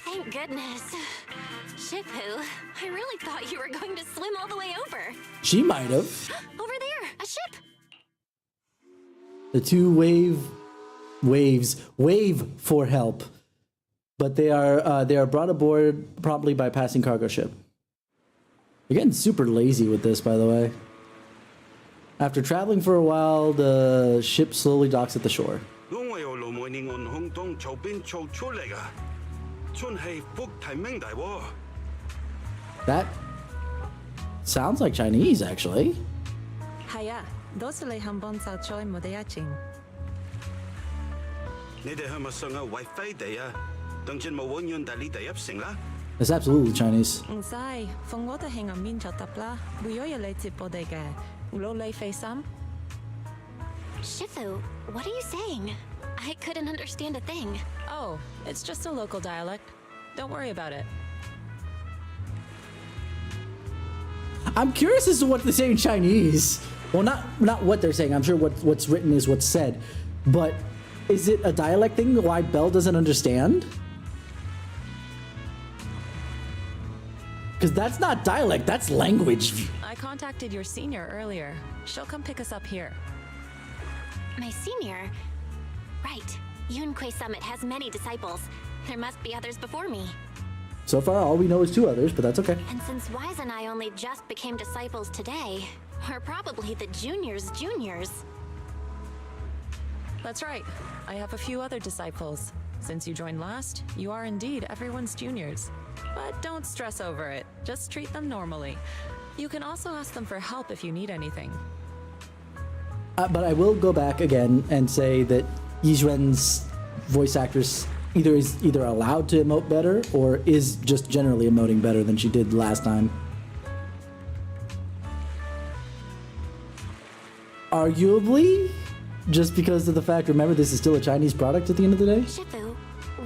Thank goodness. Shippu, I really thought you were going to swim all the way over. She might have. Over there, a ship. The two wave for help, but they are brought aboard promptly by passing cargo ship. They're getting super lazy with this, by the way. After traveling for a while, the ship slowly docks at the shore. That sounds like Chinese, actually. 係啊，多謝你肯幫手再冇得一戰。你哋係咪上下為飛地啊？當然冇永遠大呢第一成啦。It's absolutely Chinese. 唔使，放我哋喺銀邊就得啦。會有人嚟接我哋嘅，努力飛心。Shifu, what are you saying? I couldn't understand a thing. Oh, it's just a local dialect. Don't worry about it. I'm curious as to what they're saying in Chinese. Well, not what they're saying. I'm sure what's written is what's said. But is it a dialect thing why Belle doesn't understand? Because that's not dialect, that's language. I contacted your senior earlier. She'll come pick us up here. My senior? Right. Yunkui Summit has many disciples. There must be others before me. So far, all we know is 2 others, but that's okay. And since Wise and I only just became disciples today, we're probably the juniors' juniors. That's right. I have a few other disciples. Since you joined last, you are indeed everyone's juniors. But don't stress over it. Just treat them normally. You can also ask them for help if you need anything. But I will go back again and say that Yizhuan's voice actress is either allowed to emote better or is just generally emoting better than she did last time. Arguably, just because of the fact, remember, this is still a Chinese product at the end of the day. Shifu,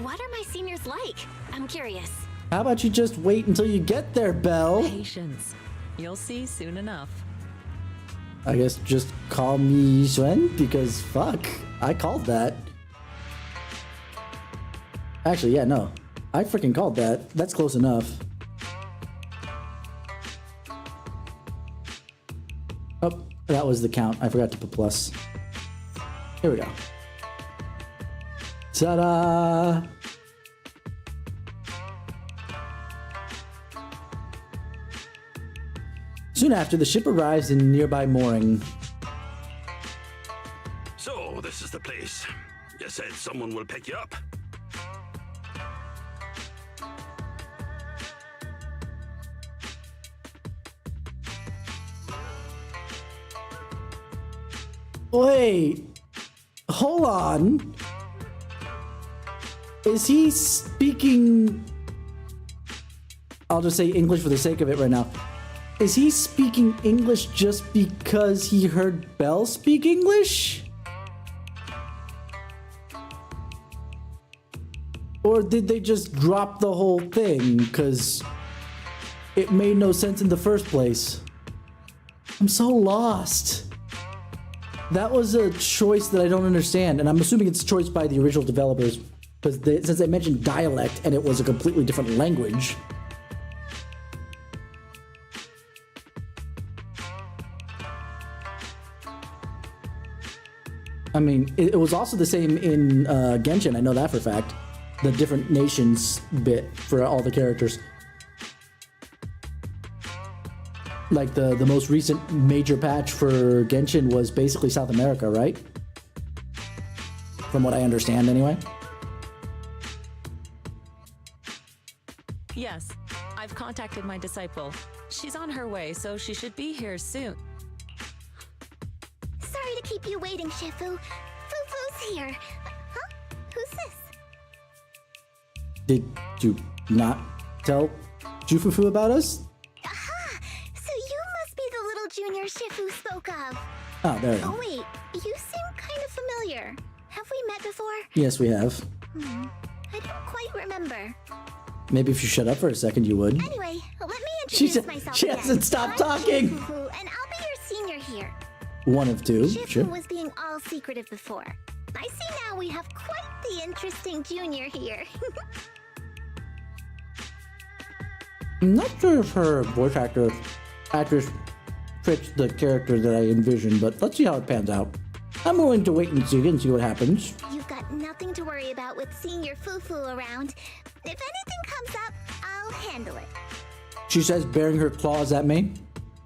what are my seniors like? I'm curious. How about you just wait until you get there, Belle? Patience. You'll see soon enough. I guess just call me Yizhuan, because fuck, I called that. Actually, yeah, no. I freaking called that. That's close enough. Oh, that was the count. I forgot to put plus. Here we go. Ta-da! Soon after, the ship arrives in nearby mooring. So, this is the place. You said someone will pick you up. Wait, hold on. Is he speaking... I'll just say English for the sake of it right now. Is he speaking English just because he heard Belle speak English? Or did they just drop the whole thing because it made no sense in the first place? I'm so lost. That was a choice that I don't understand, and I'm assuming it's a choice by the original developers, because since they mentioned dialect and it was a completely different language. I mean, it was also the same in Genshin, I know that for a fact. The different nations bit for all the characters. Like the most recent major patch for Genshin was basically South America, right? From what I understand anyway. Yes, I've contacted my disciple. She's on her way, so she should be here soon. Sorry to keep you waiting, Shifu. Fufu's here. Huh? Who's this? Did you not tell Jufufu about us? Aha! So you must be the little junior Shifu spoke of. Oh, there you Oh go. wait, you seem kind of familiar. Have we met before? Yes, we have. I don't quite remember. Maybe if you shut up for a second, you would. Anyway, let me introduce myself She again. hasn't stopped I'm talking. Shifu, and I'll be your senior here. One of two, Shifu sure. was being all secretive before. I see now we have quite the interesting junior here. I'm not sure if her voice actress fits the character that I envisioned, but let's see how it pans out. I'm willing to wait and see what happens. You've got nothing to worry about with senior Fufu around. If anything comes up, I'll handle it. She says, bearing her claws at me.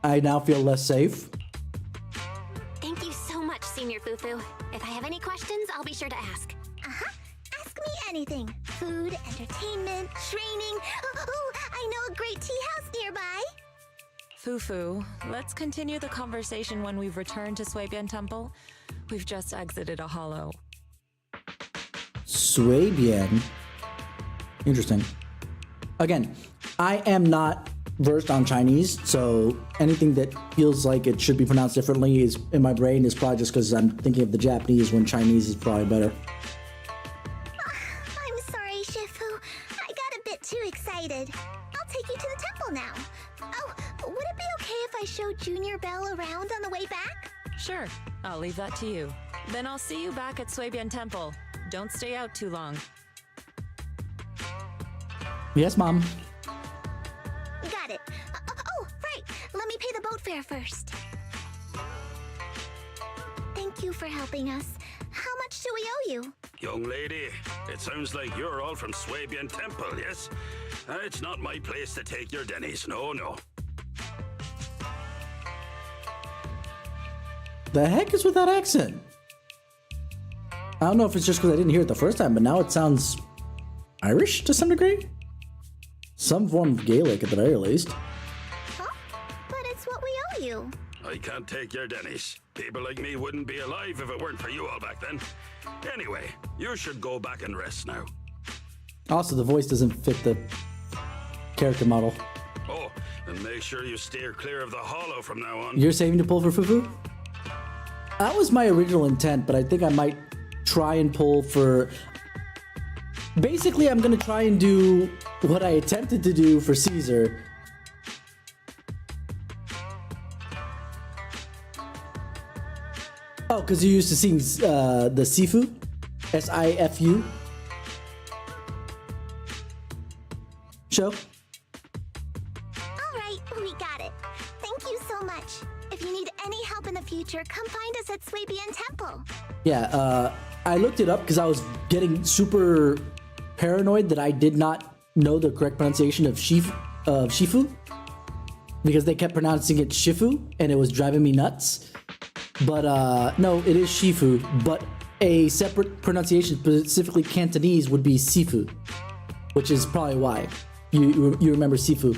I now feel less safe. Thank you so much, Senior Fufu. If I have any questions, I'll be sure to ask. Uh-huh. Ask me anything. Food, entertainment, training. Oh, I know a great tea house nearby. Fufu, let's continue the conversation when we've returned to Suibian Temple. We've just exited a hollow. Suibian. Interesting. Again, I am not versed on Chinese, so anything that feels like it should be pronounced differently is in my brain is probably just because I'm thinking of the Japanese when Chinese is probably better. I'm sorry, Shifu. I got a bit too excited. I'll take you to the temple now. Oh, would it be okay if I show Junior Belle around on the way back? Sure, I'll leave that to you. Then I'll see you back at Suibian Temple. Don't stay out too long. Yes, Mom. Got it. Oh, right. Let me pay the boat fare first. Thank you for helping us. How much do we owe you? Young lady, it sounds like you're all from Suibian Temple, yes? It's not my place to take your dennies, no. The heck is with that accent? I don't know if it's just because I didn't hear it the first time, but now it sounds Irish to some degree? Some form of Gaelic at the very least. Huh? But it's what we owe you. I can't take your dennies. People like me wouldn't be alive if it weren't for you all back then. Anyway, you should go back and rest now. Also, the voice doesn't fit the character model. Oh, and make sure you steer clear of the hollow from now on. You're saving to pull for Fufu? That was my original intent, but I think I might try and pull for... Basically, I'm gonna try and do what I attempted to do for Caesar. Oh, because you used to sing the Sifu? S-I-F-U? Show? All right, we got it. Thank you so much. If you need any help in the future, come find us at Suibian Temple. Yeah, I looked it up because I was getting super paranoid that I did not know the correct pronunciation of Shifu, because they kept pronouncing it Shifu and it was driving me nuts. But no, it is Shifu, but a separate pronunciation, specifically Cantonese, would be Sifu, which is probably why you remember Sifu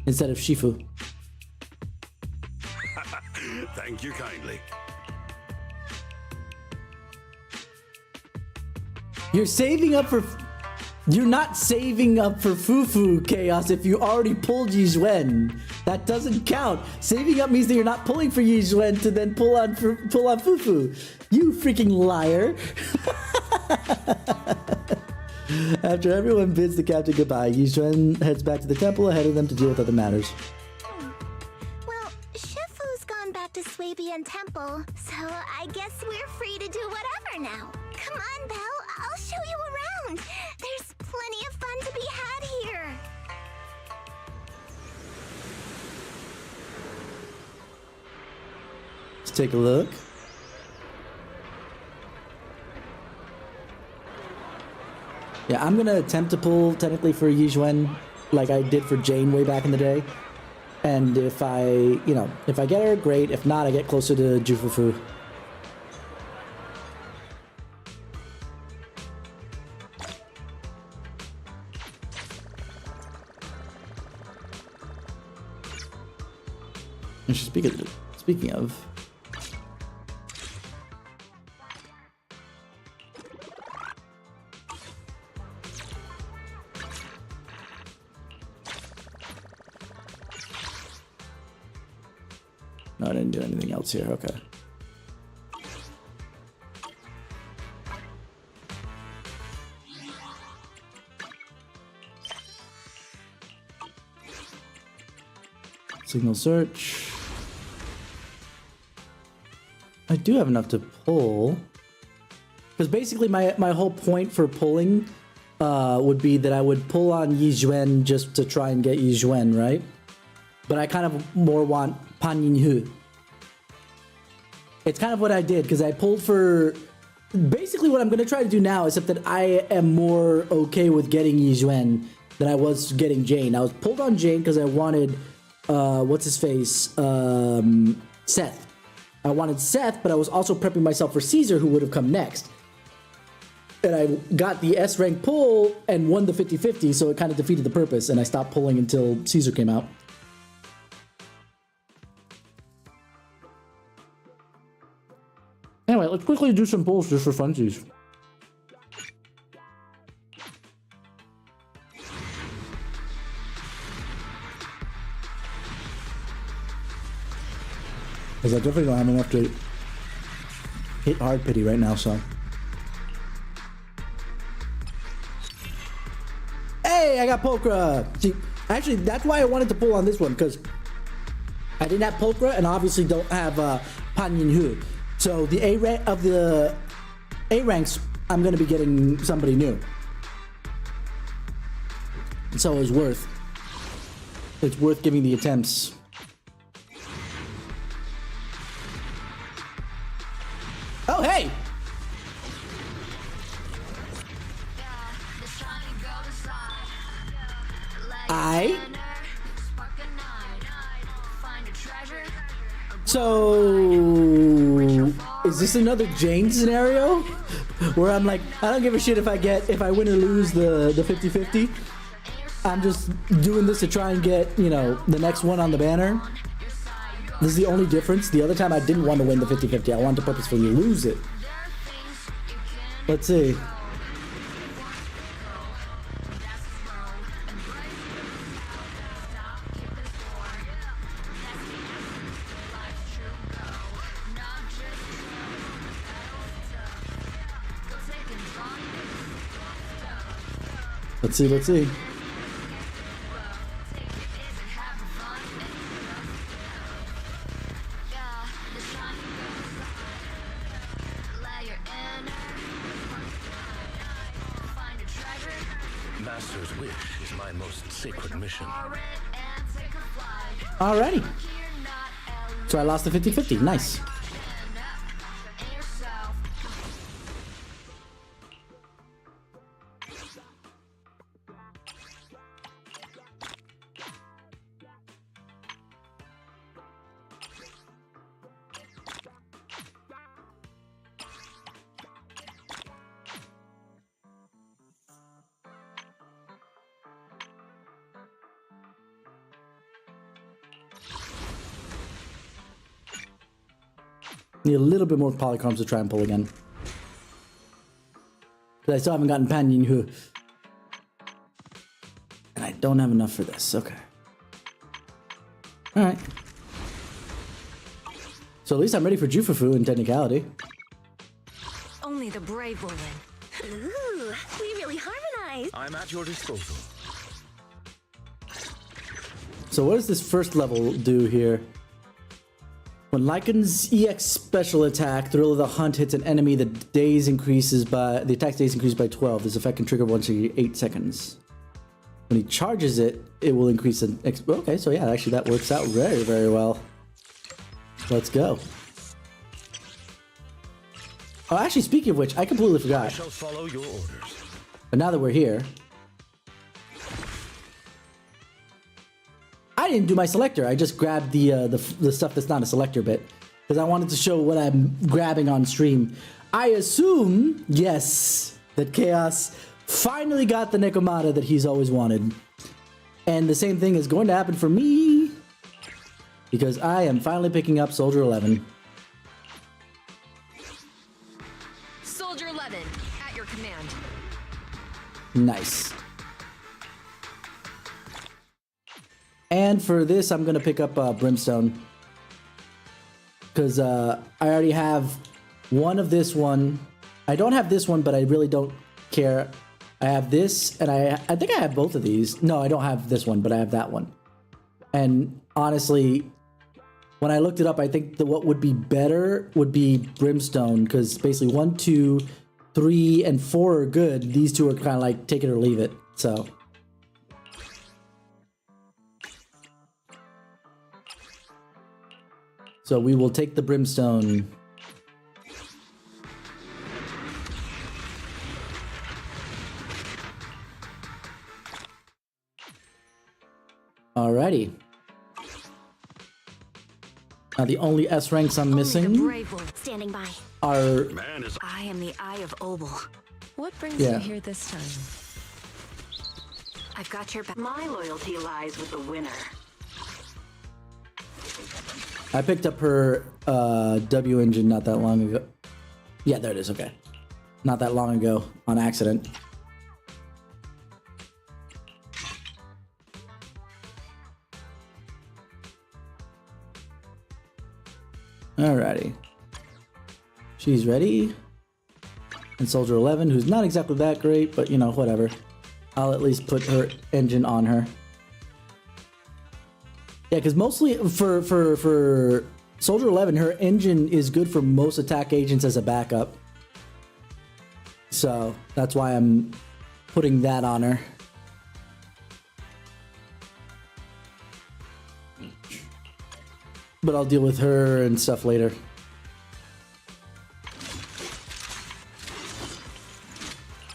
instead of Shifu. Thank you kindly. You're saving up for... You're not saving up for Fufu, Chaos, if you already pulled Yizhuan. That doesn't count. Saving up means that you're not pulling for Yizhuan to then pull on Fufu. You freaking liar. After everyone bids the captain goodbye, Yizhuan heads back to the temple ahead of them to deal with other matters. Well, Shifu's gone back to Swabian Temple, so I guess we're free to do whatever now. Come on, Belle, I'll show you around. There's plenty of fun to be had here. Let's take a look. Yeah, I'm gonna attempt to pull technically for Yizhuan like I did for Jane way back in the day. And if I get her, great. If not, I get closer to Jufufu. And speaking of, no, I didn't do anything else here. Okay. Signal search. I do have enough to pull. Because basically my whole point for pulling would be that I would pull on Yizhuan just to try and get Yizhuan, right? But I kind of more want Pan Yinhu. It's kind of what I did, because I pulled for... Basically what I'm going to try to do now, except that I am more okay with getting Yizhuan than I was getting Jane. I was pulled on Jane because I wanted... what's-his-face? Seth. I wanted Seth, but I was also prepping myself for Caesar, who would have come next. And I got the S rank pull and won the 50-50, so it kind of defeated the purpose, and I stopped pulling until Caesar came out. Anyway, let's quickly do some pulls just for funsies. Because I definitely don't have enough to hit hard pity right now, so. Hey, I got Pulchra! See, actually, that's why I wanted to pull on this one, because I didn't have Pulchra and obviously don't have Pan Yinhu. So the A rank of the A ranks, I'm going to be getting somebody new. So it's worth giving the attempts. Oh, hey! So is this another Jane scenario where I'm like, I don't give a shit if I win or lose the 50-50. I'm just doing this to try and get, you know, the next one on the banner. This is the only difference. The other time I didn't want to win the 50-50. I wanted to purposefully lose it. Let's see. Let's see. Master's wish is my most sacred mission. Alrighty. So I lost the 50-50. Nice. Need a little bit more polychromes to try and pull again. But I still haven't gotten Pan Yinhu. And I don't have enough for this. Okay. Alright. So at least I'm ready for Jufufu in technicality. Only the brave will win. Ooh, we really harmonized. nice. I'm at your disposal. So what does this first level do here? When Lycan's EX special attack, Thrill of the Hunt, hits an enemy, the attack days increases by 12. This effect can trigger once every 8 seconds. When he charges it, it will increase an... Okay, so yeah, actually that works out very, very well. Let's go. Oh, actually, speaking of which, I completely forgot. I shall follow your orders. But now that we're here... I didn't do my selector. I just grabbed the stuff that's not a selector bit. Because I wanted to show what I'm grabbing on stream. I assume, yes, that Chaos finally got the Nekomata that he's always wanted. And the same thing is going to happen for me. Because I am finally picking up Soldier 11. Soldier 11, at your command. Nice. And for this, I'm going to pick up Brimstone. Because I already have one of this one. I don't have this one, but I really don't care. I have this, and I think I have both of these. No, I don't have this one, but I have that one. And honestly, when I looked it up, I think what would be better would be Brimstone. Because basically 1, 2, 3, and 4 are good. These two are kind of like take it or leave it. So... So we will take the Brimstone. Alrighty. Now the only S ranks I'm missing Standing by. are... Man is I am the Eye of Obel. What brings Yeah. you here this time? I've got your back. My loyalty lies with the winner. I picked up her W engine not that long ago. Yeah, there it is. Okay. Not that long ago on accident. Alrighty. She's ready. And Soldier 11, who's not exactly that great, but you know, whatever. I'll at least put her engine on her. Yeah, because mostly for Soldier 11, her engine is good for most attack agents as a backup. So that's why I'm putting that on her. But I'll deal with her and stuff later.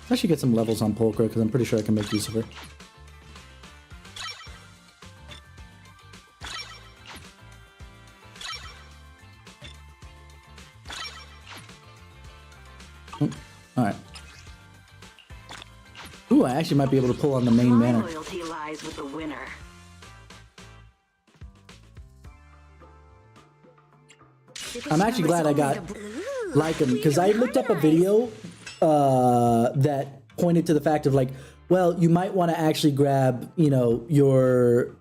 I should get some levels on Polkra because I'm pretty sure I can make use of her. Alright. Ooh, I actually might be able to pull on the main My banner. loyalty lies with the winner. I'm actually glad I got Lycan because I looked up a video that pointed to the fact of like, well, you might want to actually grab, you know, your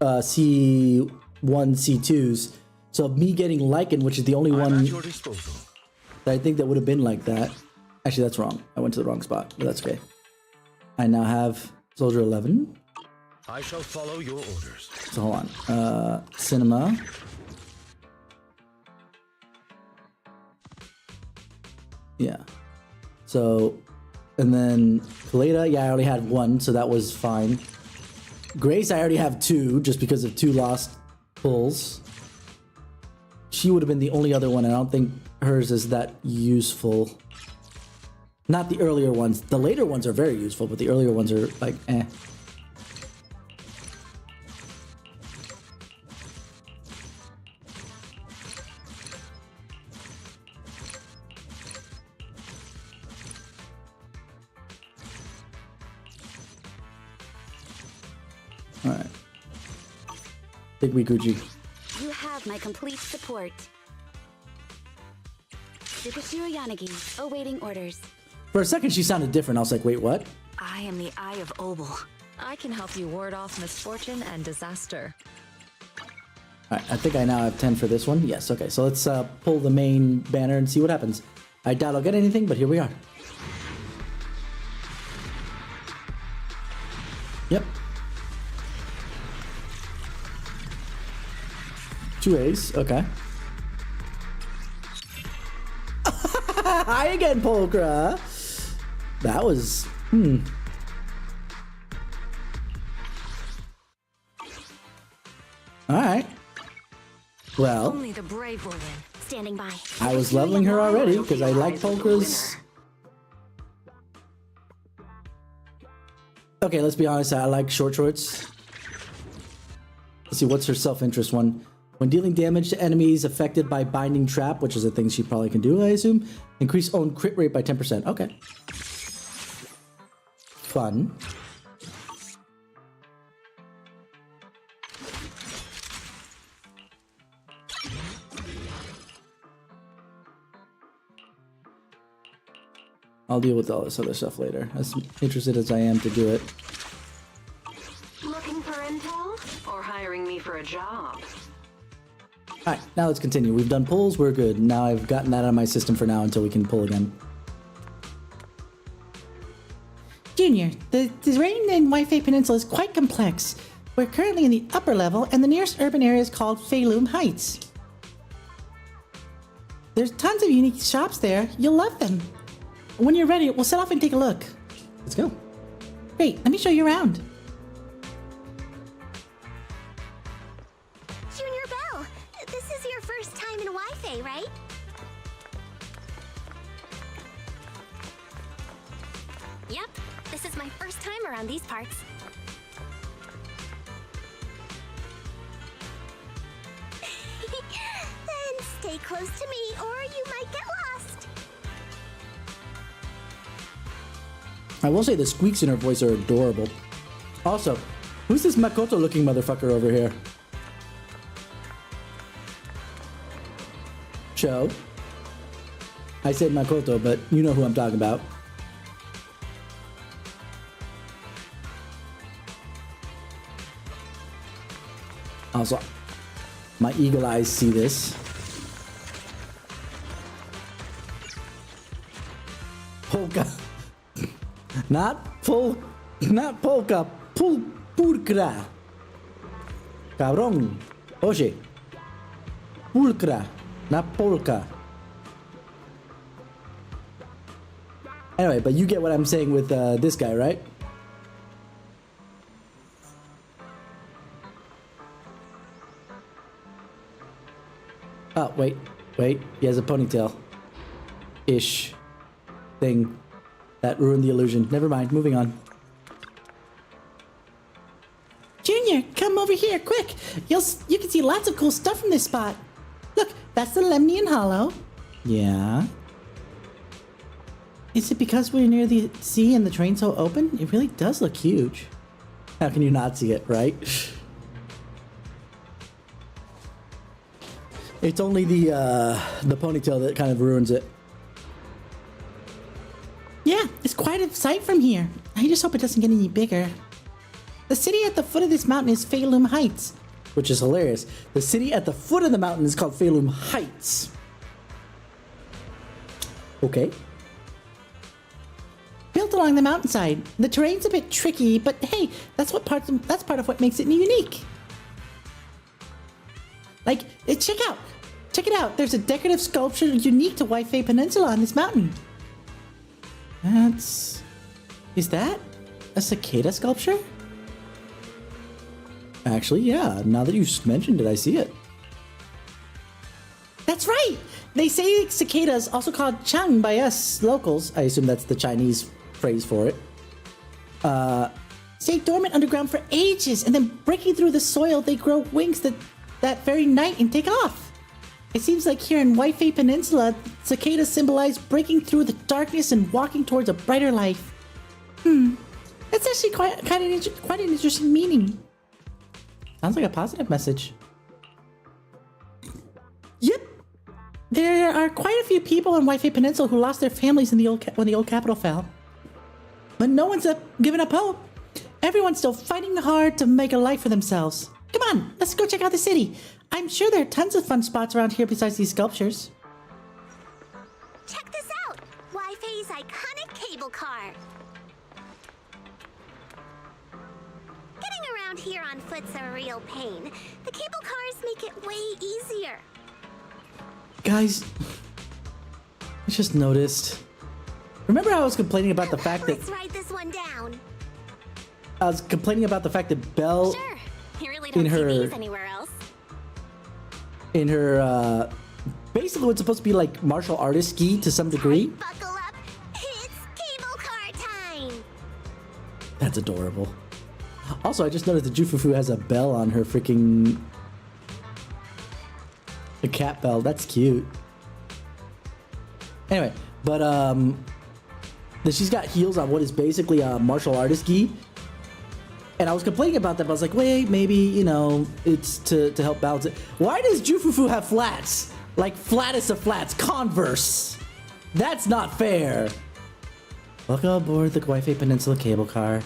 C1, C2s. So me getting Lycan, which is the only one that I think that would have been like that. Actually, that's wrong. I went to the wrong spot, but that's okay. I now have Soldier 11. I shall follow your orders. So hold on. Cinema. Yeah. So, and then Kaleda, yeah, I already had one, so that was fine. Grace, I already have 2, just because of 2 lost pulls. She would have been the only other one, and I don't think hers is that useful. Not the earlier ones. The later ones are very useful, but the earlier ones are like, eh. Alright. Big Wikuchi. You have my complete support. Tsukashiro Yanagi, awaiting orders. For a second, she sounded different. I was like, wait, what? I am the Eye of Obel. I can help you ward off misfortune and disaster. Alright, I think I now have 10 for this one. Yes, okay. So let's pull the main banner and see what happens. I doubt I'll get anything, but here we are. 2 A's. Okay. Hi again, Polkra. That was... Alright. Well, Only the brave will win. Standing by. I was leveling her already because I like Polkra's... Okay, let's be honest, I like short shorts. Let's see, what's her self-interest one? When dealing damage to enemies affected by binding trap, which is a thing she probably can do, I assume. Increase own crit rate by 10%. Okay. Fun. I'll deal with all this other stuff later, as interested as I am to do it. Looking for intel? Or hiring me for a job? Alright, now let's continue. We've done pulls, we're good. Now I've gotten that out of my system for now until we can pull again. Junior, the terrain in Wi-Fi Peninsula is quite complex. We're currently in the upper level, and the nearest urban area is called Feilum Heights. There's tons of unique shops there. You'll love them. When you're ready, we'll set off and take a look. Let's go. Great, let me show you around. Junior Belle, this is your first time in Wi-Fi, right? Yep, this is my first time around these parts. Then stay close to me, or you might get lost. I will say the squeaks in her voice are adorable. Also, who's this Makoto looking motherfucker over here? Cho. I said Makoto, but you know who I'm talking about. Also, my eagle eyes see this. Polka. Not polka, pulcra. Cabrón. Oye. Pulcra, not polka. Anyway, but you get what I'm saying with this guy, right? Oh, wait. He has a ponytail. Ish. Thing. That ruined the illusion. Never mind, moving on. Junior, come over here, quick! You can see lots of cool stuff from this spot. Look, that's the Lemnian Hollow. Yeah? Is it because we're near the sea and the train's so open? It really does look huge. How can you not see it, right? It's only the ponytail that kind of ruins it. Yeah, it's quite a sight from here. I just hope it doesn't get any bigger. The city at the foot of this mountain is Feilum Heights. Which is hilarious. The city at the foot of the mountain is called Feilum Heights. Okay. Built along the mountainside. The terrain's a bit tricky, but hey, that's part of what makes it unique. Like, check it out. There's a decorative sculpture unique to Wi-Fi Peninsula on this mountain. Is that a cicada sculpture? Actually, yeah. Now that you mentioned it, I see it. That's right! They say cicadas, also called chang by us locals, I assume that's the Chinese phrase for it. Stay dormant underground for ages, and then breaking through the soil, they grow wings that very night and take off. It seems like here in Wi-Fi Peninsula, cicadas symbolize breaking through the darkness and walking towards a brighter life. That's actually quite an interesting meaning. Sounds like a positive message. Yep. There are quite a few people on Wi-Fi Peninsula who lost their families when the old capital fell. But no one's given up hope. Everyone's still fighting hard to make a life for themselves. Come on, let's go check out the city. I'm sure there are tons of fun spots around here besides these sculptures. Check this out! Wi-Fi's iconic cable car. Getting around around here on foot's a real pain. The cable cars make it way easier. Guys, I just noticed. Remember how I was complaining about the fact that... Let's write this one down. I was complaining about the fact that Belle... Sure. You really don't see these anywhere else. In her, basically what's supposed to be like martial artist ski to some degree. Buckle up. It's cable car time. That's adorable. Also, I just noticed that Jufufu has a bell on her freaking... A cat bell. That's cute. Anyway, but, that she's got heels on what is basically a martial artist gi. And I was complaining about that, but I was like, wait, maybe, you know, it's to help balance it. Why does Jufufu have flats? Like, flattest of flats. Converse. That's not fair. Welcome aboard the Guayfe Peninsula cable car.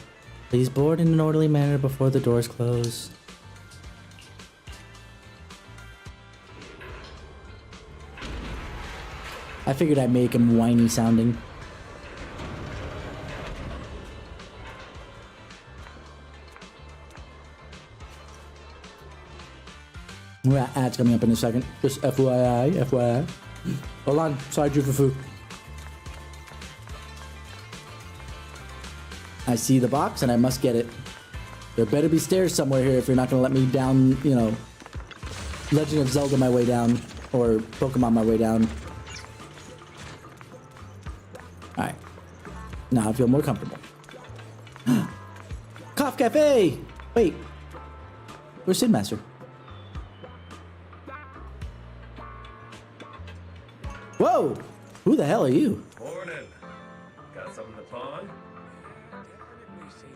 Please board in an orderly manner before the doors close. I figured I'd make him whiny sounding. We got ads coming up in a second. Just FYI, FYI. Hold on. Sorry, Jufufu. I see the box and I must get it. There better be stairs somewhere here if you're not going to let me down, you know, Legend of Zelda my way down. Or Pokemon my way down. Alright. Now I feel more comfortable. Cough Cafe! Wait. Where's Sid Master? Whoa! Who the hell are you? Morning. Got something to pawn?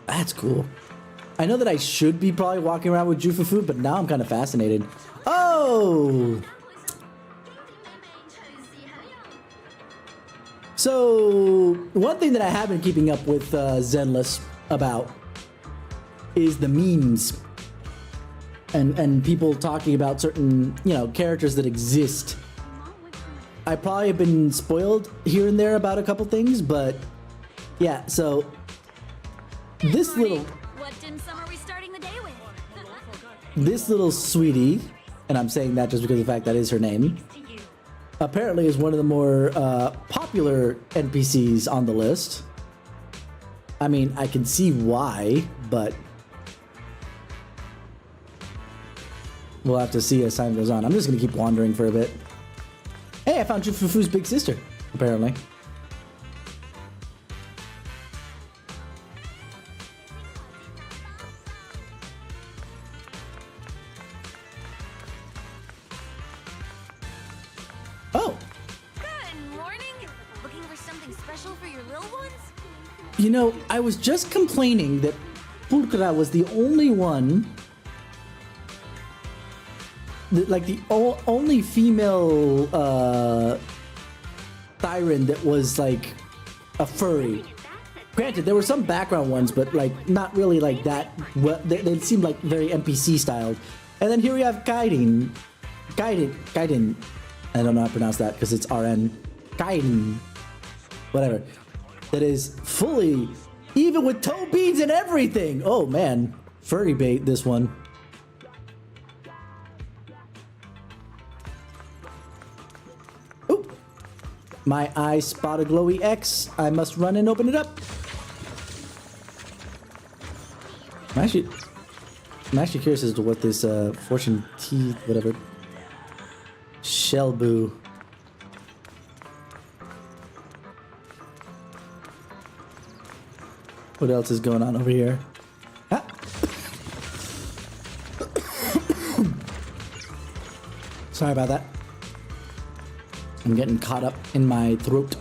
That's cool. I know that I should be probably walking around with Jufufu, but now I'm kind of fascinated. Oh! So, one thing that I have been keeping up with Zenless about is the memes. And people talking about certain, you know, characters that exist. I probably have been spoiled here and there about a couple things, but yeah, so this little... What dim sum are we starting the day with? This little sweetie, and I'm saying that just because of the fact that is her name, apparently is one of the more popular NPCs on the list. I mean, I can see why, but we'll have to see as time goes on. I'm just going to keep wandering for a bit. Hey, I found Jufufu's big sister, apparently. Oh! Good morning. Looking for something special for your little ones? You know, I was just complaining that Pulcra was the only one, like the only female Thyran that was like a furry. Granted, there were some background ones, but like not really like that. Well, they seemed like very NPC styled. And then here we have Gaiden. I don't know how to pronounce that because it's RN. Gaiden. Whatever. That is fully, even with toe beads and everything. Oh man, furry bait this one. Oop. My eye spot a glowy X. I must run and open it up. I'm actually curious as to what this fortune teeth, whatever. Shellboo. What else is going on over here? Ah. Sorry about that. I'm getting caught up in my throat.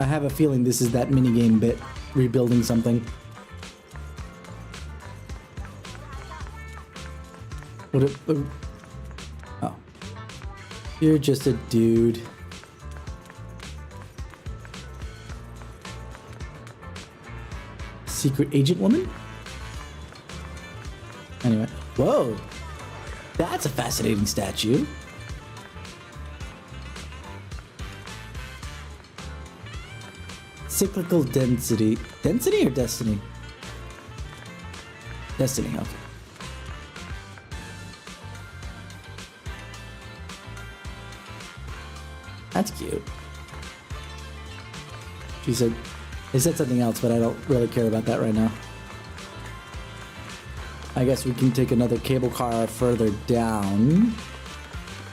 I have a feeling this is that minigame bit, rebuilding something. Oh. You're just a dude. Secret agent woman? Anyway. Whoa! That's a fascinating statue. cyclical density. Density or destiny? Destiny, okay. That's cute. She said, they said something else, but I don't really care about that right now. I guess we can take another cable car further down.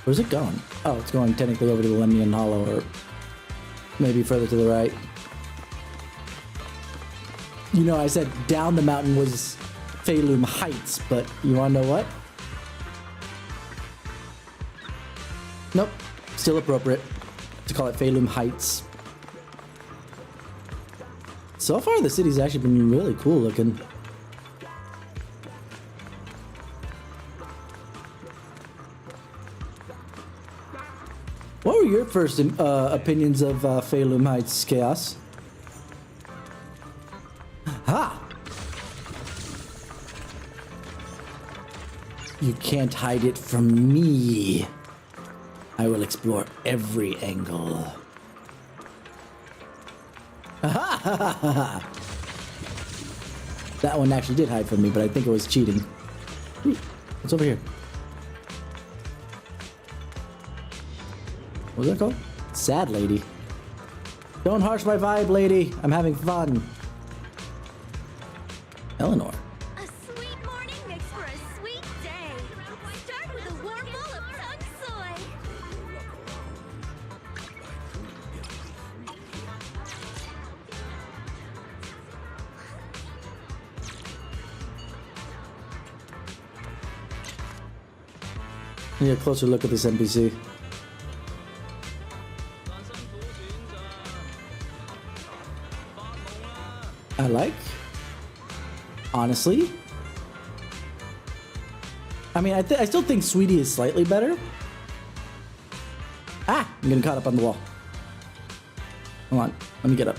Where's it going? Oh, it's going technically over to the Lemnian Hollow, or maybe further to the right. You know, I said down the mountain was Phelim Heights, but you wanna know what? Nope, still appropriate to call it Phelim Heights. So far, the city's actually been really cool looking. What were your first opinions of Phelim Heights, Chaos? Ha! You can't hide it from me. I will explore every angle. That one actually did hide from me, but I think it was cheating. Ooh, what's over here? What's that called? Sad lady. Don't harsh my vibe, lady. I'm having fun. Eleanor. A sweet morning makes for a sweet day. Start with a warm bowl of tongue soy. Need a closer look at this NPC. I like. Honestly. I mean, I still think Sweetie is slightly better. Ah! I'm getting caught up on the wall. Hold on. Let me get up.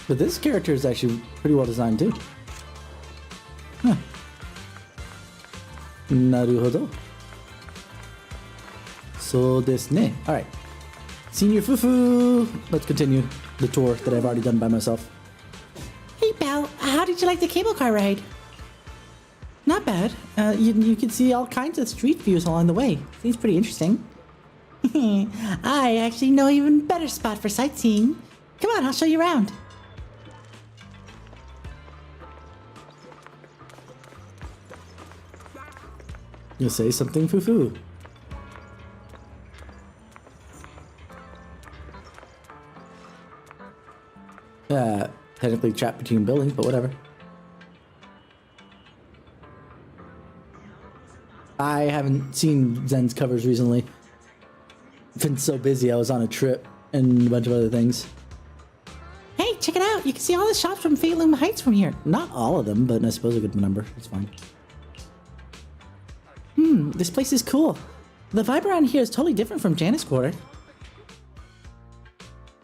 But this character is actually pretty well designed too. Huh. Naruhodo. So desu ne. Alright. Senior Fufu. Let's continue the tour that I've already done by myself. Hey, Belle, how did you like the cable car ride? Not bad. You can see all kinds of street views along the way. Seems pretty interesting. I actually know even better spot for sightseeing. Come on, I'll show you around. You say something, Fufu. Technically trapped between buildings, but whatever. I haven't seen Zen's covers recently. Been so busy, I was on a trip and a bunch of other things. Hey, check it out. You can see all the shops from Phelim Heights from here. Not all of them, but I suppose a good number. It's fine. This place is cool. The vibe around here is totally different from Janus Quarter.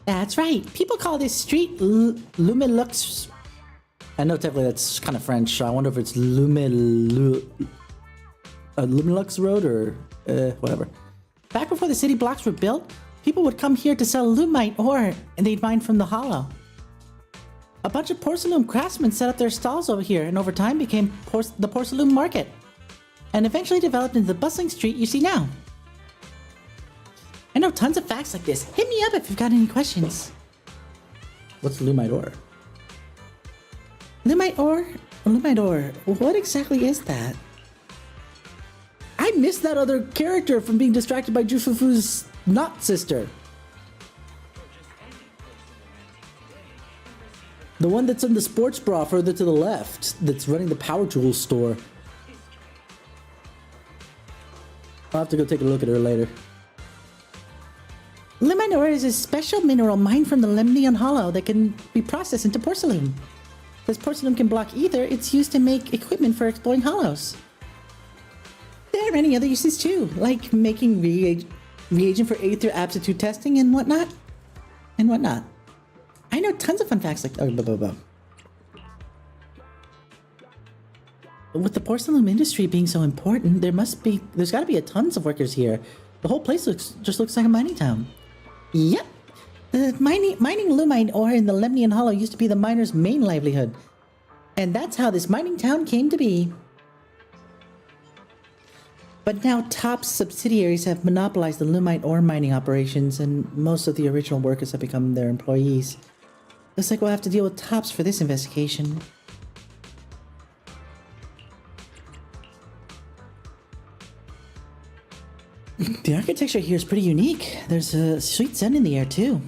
That's right. People call this street Lumilux. I know technically that's kind of French, so I wonder if it's Lumilux Road or whatever. Back before the city blocks were built, people would come here to sell lumite ore, and they'd mine from the hollow. A bunch of porcelain craftsmen set up their stalls over here, and over time became the porcelain market, and eventually developed into the bustling street you see now. I know tons of facts like this. Hit me up if you've got any questions. What's lumite ore? Lumite ore? Lumite ore. What exactly is that? I missed that other character from being distracted by Jufufu's not sister. The one that's in the sports bra further to the left, that's running the power tools store. I'll have to go take a look at her later. Lumite ore is a special mineral mined from the Lemnian Hollow that can be processed into porcelain. As porcelain can block ether, it's used to make equipment for exploring hollows. There are many other uses too, like making reagent for ether aptitude testing and whatnot. I know tons of fun facts like With the porcelain industry being so important, there's got to be a tons of workers here. The whole place just looks like a mining town. Yep. Mining lumine ore in the Lemnian Hollow used to be the miners' main livelihood. And that's how this mining town came to be. But now TOP's subsidiaries have monopolized the lumine ore mining operations, and most of the original workers have become their employees. Looks like we'll have to deal with TOPS for this investigation. The architecture here is pretty unique. There's a sweet sun in the air too.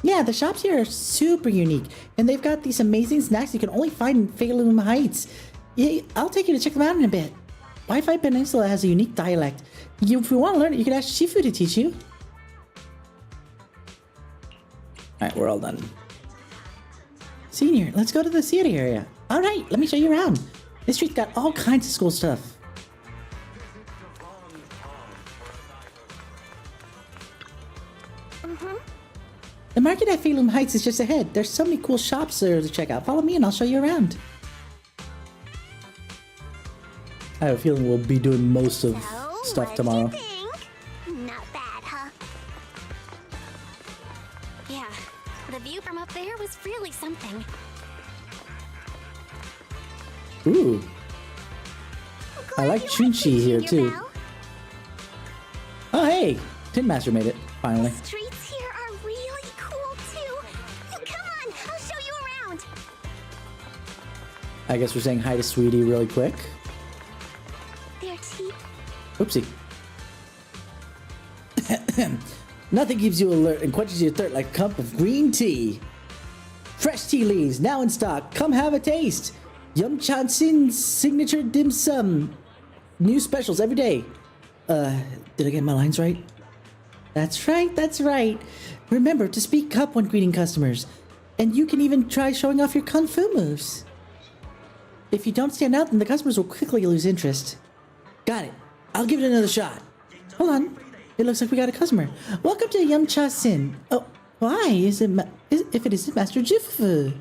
Yeah, the shops here are super unique, and they've got these amazing snacks you can only find in Phelan Heights. Yeah, I'll take you to check them out in a bit. Wi-Fi Peninsula has a unique dialect. If you want to learn it, you can ask Shifu to teach you. Alright, we're all done. Senior, let's go to the theater area. Alright, let me show you around. This street's got all kinds of cool stuff. The market at Phelan Heights is just ahead. There's so many cool shops there to check out. Follow me and I'll show you around. I have a feeling we'll be doing most of stuff tomorrow. Not bad, huh? Yeah, the view from up there was really something. Ooh. I like Chunchi here too. Oh hey! Tin Master made it, finally. Streets here are really cool too. Come on, I'll show you around. I guess we're saying hi to Sweetie really quick. Their tea. Oopsie. Nothing keeps you alert and quenches your thirst like a cup of green tea. Fresh tea leaves, now in stock. Come have a taste. Yum Chan Sin's signature dim sum. New specials every day. Did I get my lines right? That's right, that's right. Remember to speak up when greeting customers. And you can even try showing off your kung fu moves. If you don't stand out, then the customers will quickly lose interest. Got it. I'll give it another shot. Hold on. It looks like we got a customer. Welcome to Yum Cha Sin. Oh, why is it? If it isn't Master Jifu?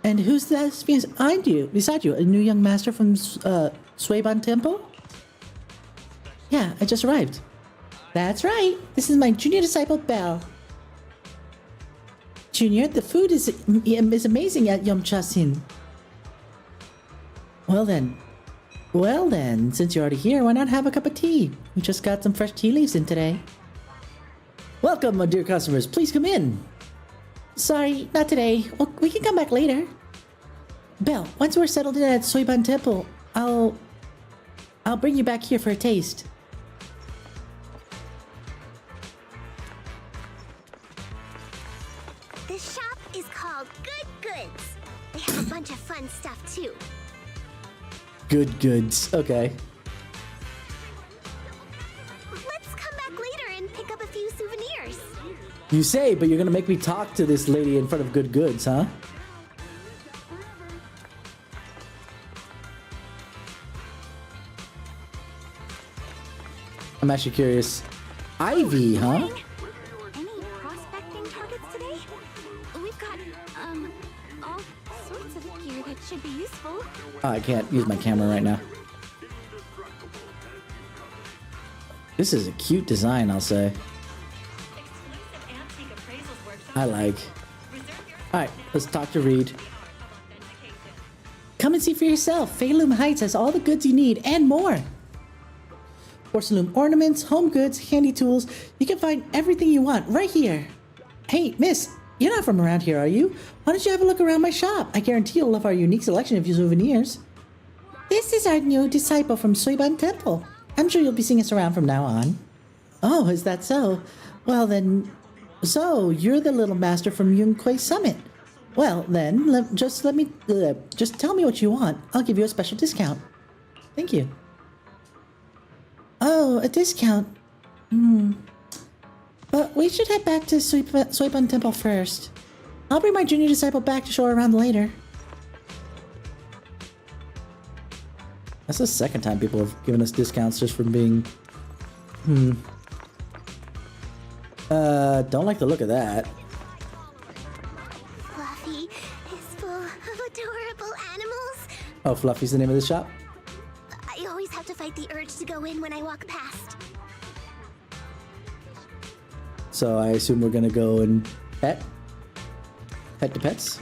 And who's that beside you? A new young master from Suiban Temple? Yeah, I just arrived. That's right. This is my junior disciple, Belle. Junior, the food is amazing at Yum Cha Sin. Well then, since you're already here, why not have a cup of tea? We just got some fresh tea leaves in today. Welcome, my dear customers. Please come in. Sorry, not today. Well, we can come back later. Belle, once we're settled in at Suiban Temple, I'll bring you back here for a taste. This shop is called Good Goods. They have a bunch of fun stuff too. Good goods. Okay. Let's come back later and pick up a few souvenirs. You say, but you're gonna make me talk to this lady in front of Good Goods, huh? I'm actually curious. Ivy, huh? Any prospecting targets today? We've got, all sorts of gear that should be useful. Oh, I can't use my camera right now. This is a cute design, I'll say. I like. Alright, let's talk to Reed. Come and see for yourself. Phelan Heights has all the goods you need and more. Porcelain ornaments, home goods, handy tools. You can find everything you want right here. Hey, miss, you're not from around here, are you? Why don't you have a look around my shop? I guarantee you'll love our unique selection of souvenirs. This is our new disciple from Suiban Temple. I'm sure you'll be seeing us around from now on. Oh, is that so? Well then, so you're the little master from Yunquay Summit. Well then, just tell me what you want. I'll give you a special discount. Thank you. Oh, a discount. But we should head back to Suiban Temple first. I'll bring my junior disciple back to show her around later. That's the second time people have given us discounts just from being... don't like the look of that. Fluffy is full of adorable animals. Oh, Fluffy's the name of the shop? I always have to fight the urge to go in when I walk past. So I assume we're gonna go and pet the pets.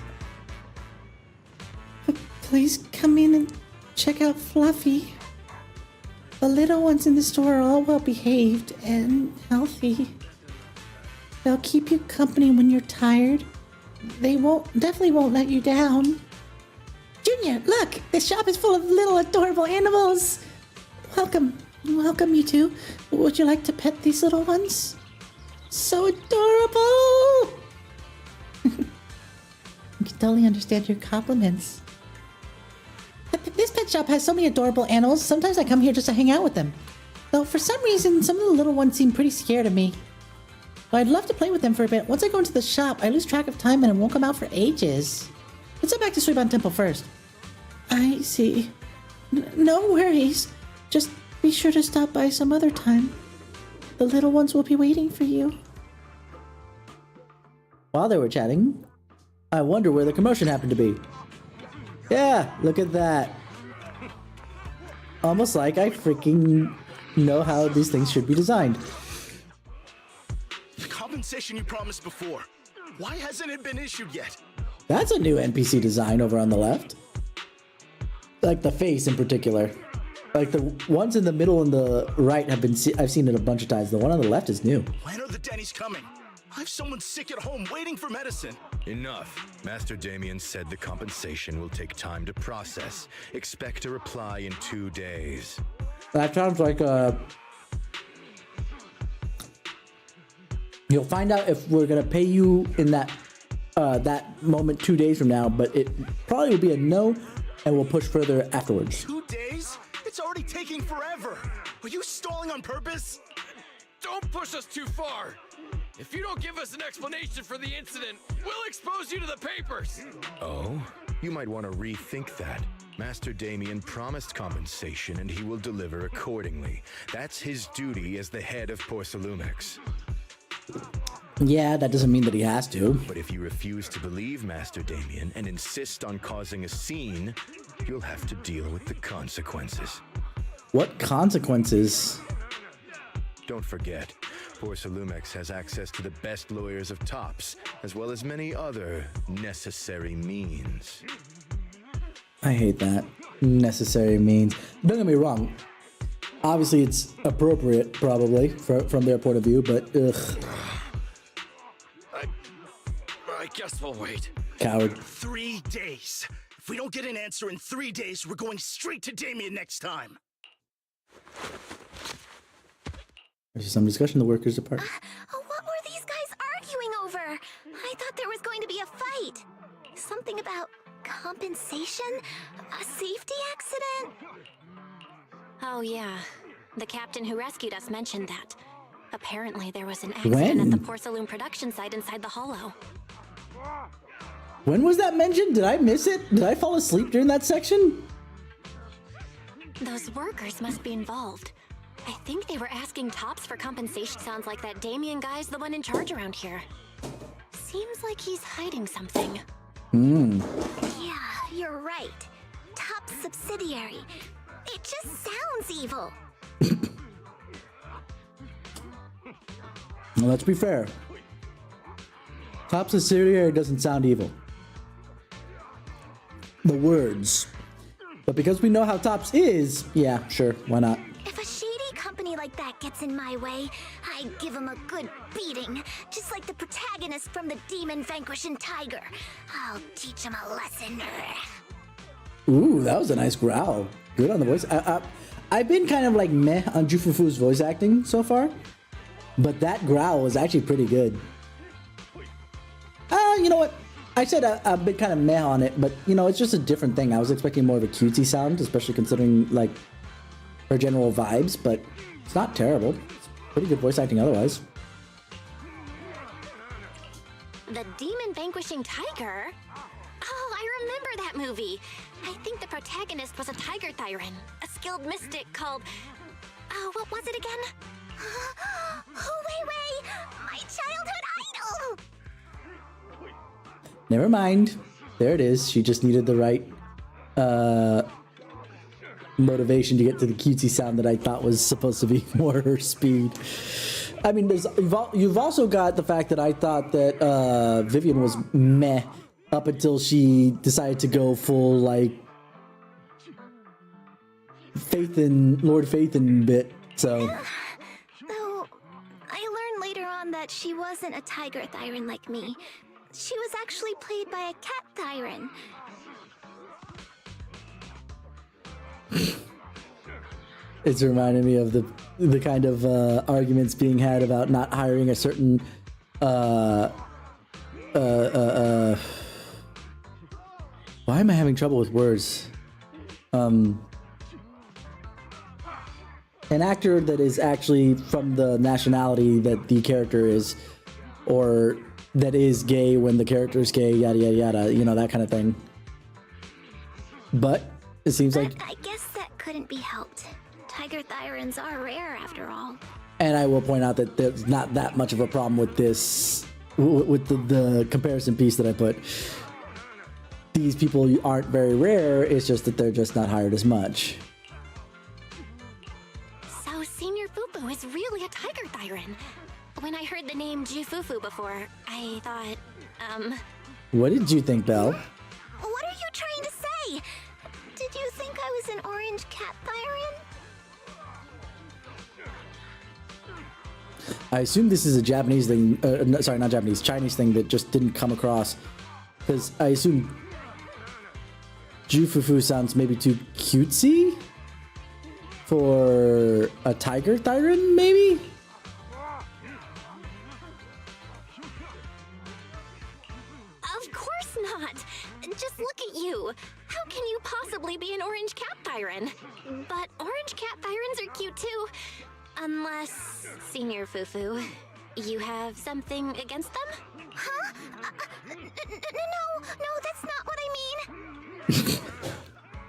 Please come in and check out Fluffy. The little ones in the store are all well behaved and healthy. They'll keep you company when you're tired. They definitely won't let you down. Junior, look! This shop is full of little adorable animals! Welcome, you two. Would you like to pet these little ones? So adorable! I can totally understand your compliments. This pet shop has so many adorable animals, sometimes I come here just to hang out with them. Though for some reason, some of the little ones seem pretty scared of me. But I'd love to play with them for a bit. Once I go into the shop, I lose track of time and it won't come out for ages. Let's head back to Suiban Temple first. I see. No worries. Just be sure to stop by some other time. The little ones will be waiting for you. While they were chatting, I wonder where the commotion happened to be. Yeah, look at that. Almost like I freaking know how these things should be designed. The compensation you promised before. Why hasn't it been issued yet? That's a new NPC design over on the left. Like the face in particular. Like the ones in the middle and the right have been I've seen it a bunch of times. The one on the left is new. When are the Denny's coming? I have someone sick at home waiting for medicine. Enough. Master Damien said the compensation will take time to process. Expect a reply in 2 days. That sounds like you'll find out if we're gonna pay you in that moment 2 days from now, but it probably will be a no, and we'll push further afterwards. 2 days? It's already taking forever. Are you stalling on purpose? Don't push us too far. If you don't give us an explanation for the incident, we'll expose you to the papers. Oh? You might want to rethink that. Master Damien promised compensation and he will deliver accordingly. That's his duty as the head of Porcelumex. Yeah, that doesn't mean that he has to. But if you refuse to believe Master Damien and insist on causing a scene, you'll have to deal with the consequences. What consequences? Don't forget, Porcelumex has access to the best lawyers of Tops, as well as many other necessary means. I hate that. Necessary means. Don't get me wrong. Obviously, it's appropriate, probably, from their point of view, but ugh. I guess we'll wait. Coward. 3 days. If we don't get an answer in 3 days, we're going straight to Damien next time. There's some discussion. The workers depart. What were these guys arguing over? I thought there was going to be a fight. Something about compensation? A safety accident? Oh yeah, the captain who rescued us mentioned that. Apparently there was an accident at the porcelain production site inside the hollow. When was that mentioned? Did I miss it? Did I fall asleep during that section? Those workers must be involved. I think they were asking Tops for compensation. Sounds like that Damien guy's the one in charge around here. Seems like he's hiding something. Yeah, you're right. Top subsidiary. It just sounds evil. Well, let's be fair. Top subsidiary doesn't sound evil. The words. But because we know how Tops is, yeah, sure, why not? If a shady company like that gets in my way, I give them a good beating. Just like the protagonist from the Demon Vanquishing Tiger. I'll teach him a lesson. Ooh, that was a nice growl. Good on the voice. I've been kind of like meh on Jufufu's voice acting so far. But that growl was actually pretty good. You know what? I said I've been kind of meh on it, but you know, it's just a different thing. I was expecting more of a cutesy sound, especially considering like her general vibes, but it's not terrible. It's pretty good voice acting otherwise. The Demon Vanquishing Tiger? Oh, I remember that movie. I think the protagonist was a tiger thyran, a skilled mystic called... Oh, what was it again? Wei, my childhood idol! Never mind. There it is. She just needed the right motivation to get to the cutesy sound that I thought was supposed to be more her speed. I mean, you've also got the fact that I thought that Vivian was meh up until she decided to go full like Lord Phaethon bit. So. Though I learned later on that she wasn't a tiger Thyran like me. She was actually played by a cat Thyran. It's reminding me of the kind of arguments being had about not hiring a certain why am I having trouble with words? An actor that is actually from the nationality that the character is, or that is gay when the character is gay, yada yada yada, you know, that kind of thing. But it seems like I guess that couldn't be helped. Tiger Thyrans are rare after all. And I will point out that there's not that much of a problem with this, with the comparison piece that I put. These people aren't very rare, it's just that they're just not hired as much. So Senior Fufu is really a tiger Thyran. When I heard the name Jufufu before, I thought, What did you think, Belle? What are you trying to say? Did you think I was an orange cat Thyran? I assume this is a Japanese thing, sorry, not Japanese, Chinese thing that just didn't come across. Because I assume Jufufu sounds maybe too cutesy for a tiger Thyran, maybe? of course not. Just look at you. How can you possibly be an orange cat Thyran? But orange cat Thyrans are cute too. Unless, Senior Fufu, you have something against them? Huh? No, that's not what I mean.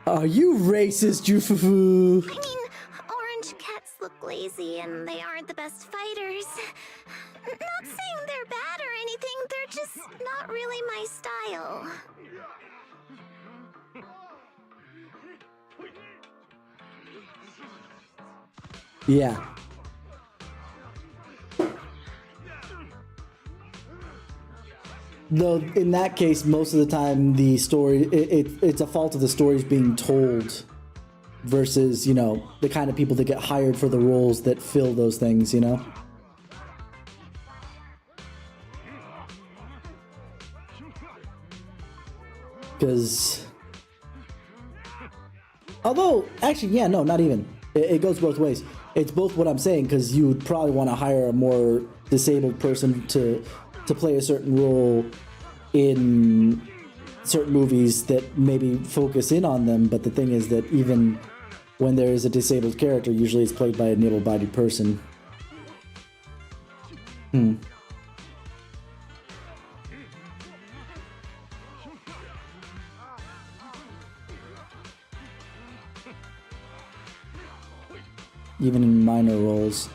Are you racist, Jufufu? I mean, orange cats look lazy and they aren't the best fighters. Not saying they're bad or anything, they're just not really my style. Yeah. Though in that case, most of the time the story, it's a fault of the stories being told versus, you know, the kind of people that get hired for the roles that fill those things, you know? Because, although, actually, yeah, no, not even. It goes both ways. It's both what I'm saying, because you would probably want to hire a more disabled person to play a certain role in certain movies that maybe focus in on them, but the thing is that even when there is a disabled character, usually it's played by an able-bodied person. Even in minor roles.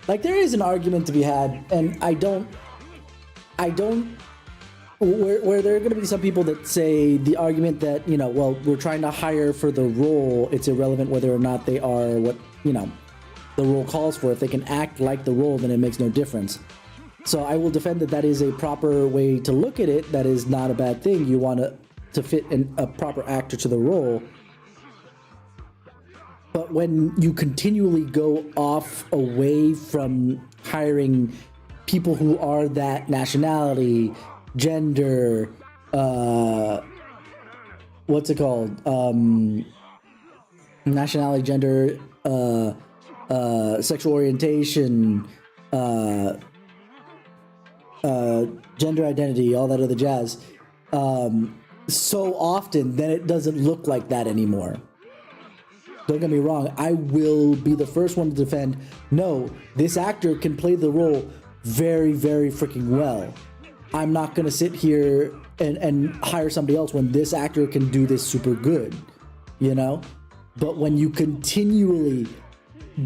Like, there is an argument to be had, and I don't, where there are going to be some people that say the argument that, you know, well, we're trying to hire for the role, it's irrelevant whether or not they are what, you know, the role calls for. If they can act like the role, then it makes no difference. So I will defend that that is a proper way to look at it. That is not a bad thing. You want to fit a proper actor to the role. But when you continually go off away from hiring people who are that nationality, gender, what's it called? Nationality, gender, sexual orientation, gender identity, all that other jazz, so often, then it doesn't look like that anymore. Don't get me wrong, I will be the first one to defend, no, this actor can play the role very, very freaking well. I'm not going to sit here and hire somebody else when this actor can do this super good, you know? But when you continually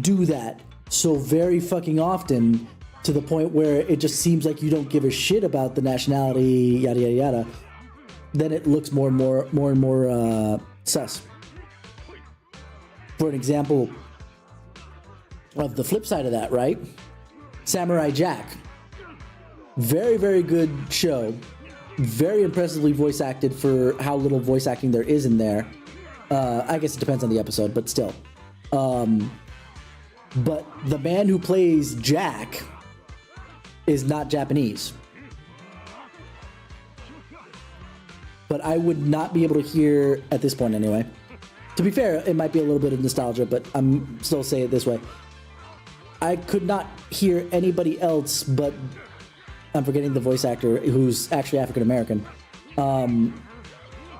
do that so very fucking often, to the point where it just seems like you don't give a shit about the nationality, yada yada yada, then it looks more and more sus. For an example of the flip side of that, right? Samurai Jack. Very, very good show. Very impressively voice acted for how little voice acting there is in there. I guess it depends on the episode, but still. But the man who plays Jack is not Japanese. But I would not be able to hear, at this point anyway. To be fair, it might be a little bit of nostalgia, but I'm still saying it this way. I could not hear anybody else but, I'm forgetting the voice actor who's actually African American,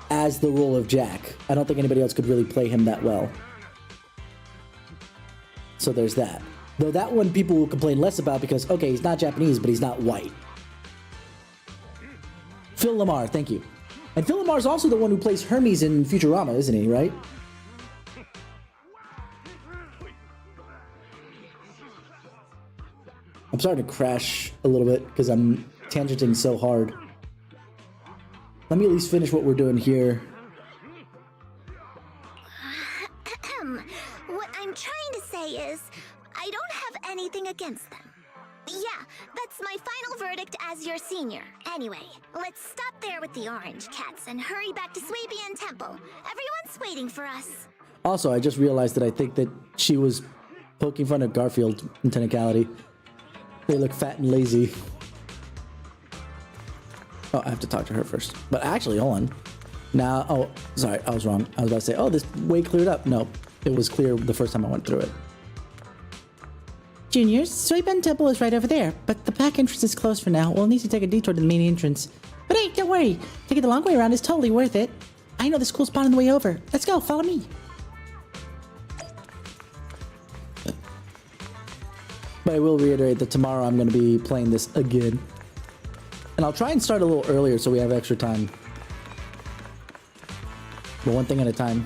as the role of Jack. I don't think anybody else could really play him that well. So there's that. Though that one people will complain less about because, okay, he's not Japanese, but he's not white. Phil Lamar, thank you. And Phil Lamar is also the one who plays Hermes in Futurama, isn't he, right? I'm starting to crash a little bit because I'm tangenting so hard. Let me at least finish what we're doing here. What I'm trying to say is, I don't have anything against them. Yeah, that's my final verdict as your senior. Anyway, let's stop there with the orange cats and hurry back to Swabian Temple. Everyone's waiting for us. Also, I just realized that I think that she was poking fun at Garfield in Technicality. They look fat and lazy. Oh, I have to talk to her first. But actually, hold on. Now, oh, sorry, I was wrong. I was about to say, oh, this way cleared up. No, it was clear the first time I went through it. Juniors, Swabian Temple is right over there, but the back entrance is closed for now. We'll need to take a detour to the main entrance. But hey, don't worry. Taking the long way around is totally worth it. I know this cool spot on the way over. Let's go, follow me. But I will reiterate that tomorrow I'm going to be playing this again. And I'll try and start a little earlier so we have extra time. But one thing at a time.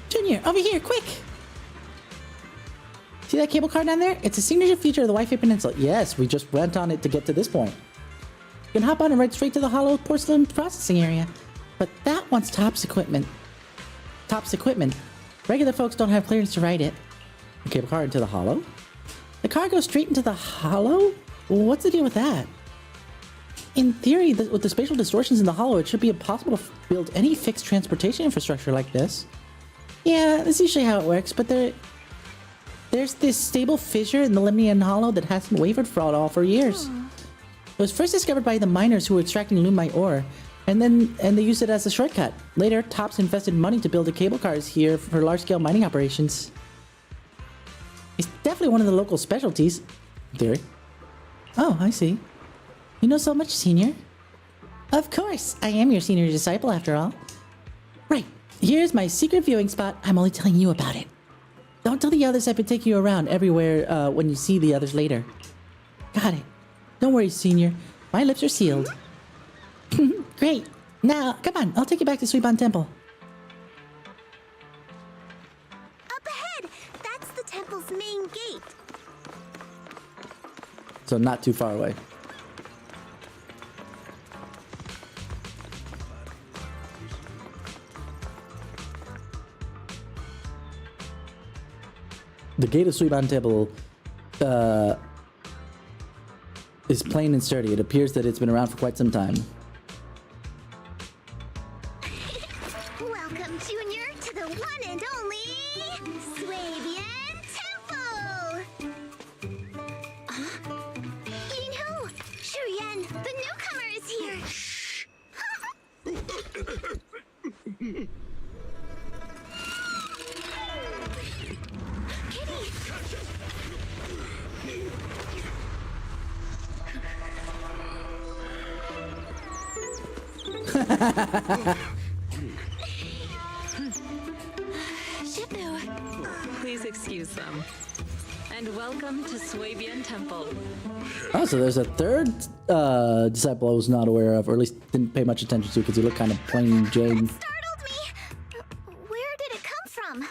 Junior, over here, quick! See that cable car down there? It's a signature feature of the Wi-Fi Peninsula. Yes, we just went on it to get to this point. You can hop on and ride straight to the hollow porcelain processing area. But that one's Top's equipment. Top's equipment. Regular folks don't have clearance to ride it. The cable car into the hollow? The car goes straight into the hollow? What's the deal with that? In theory, with the spatial distortions in the hollow, it should be impossible to build any fixed transportation infrastructure like this. Yeah, that's usually how it works, but there's this stable fissure in the Limnian Hollow that hasn't wavered for years. It was first discovered by the miners who were extracting Lumite ore, and they used it as a shortcut. Later, Tops invested money to build the cable cars here for large-scale mining operations. It's definitely one of the local specialties. In theory. Oh, I see. You know so much, Senior. Of course, I am your senior disciple after all. Right, here's my secret viewing spot. I'm only telling you about it. Don't tell the others I've been taking you around everywhere when you see the others later. Got it. Don't worry, Senior. My lips are sealed. Great. Now, come on. I'll take you back to Swabian Temple. Up ahead! That's the temple's main gate. So not too far away. The gate of Swabian Temple is plain and sturdy. It appears that it's been around for quite some time. Welcome, Junior, to the one and only Swabian Temple! Yinho! Shuyan, the newcomer is here! Please excuse them. And welcome to Swabian Temple. Oh, so there's a third disciple I was not aware of, or at least didn't pay much attention to because he looked kind of plain Jane. Where did it come from?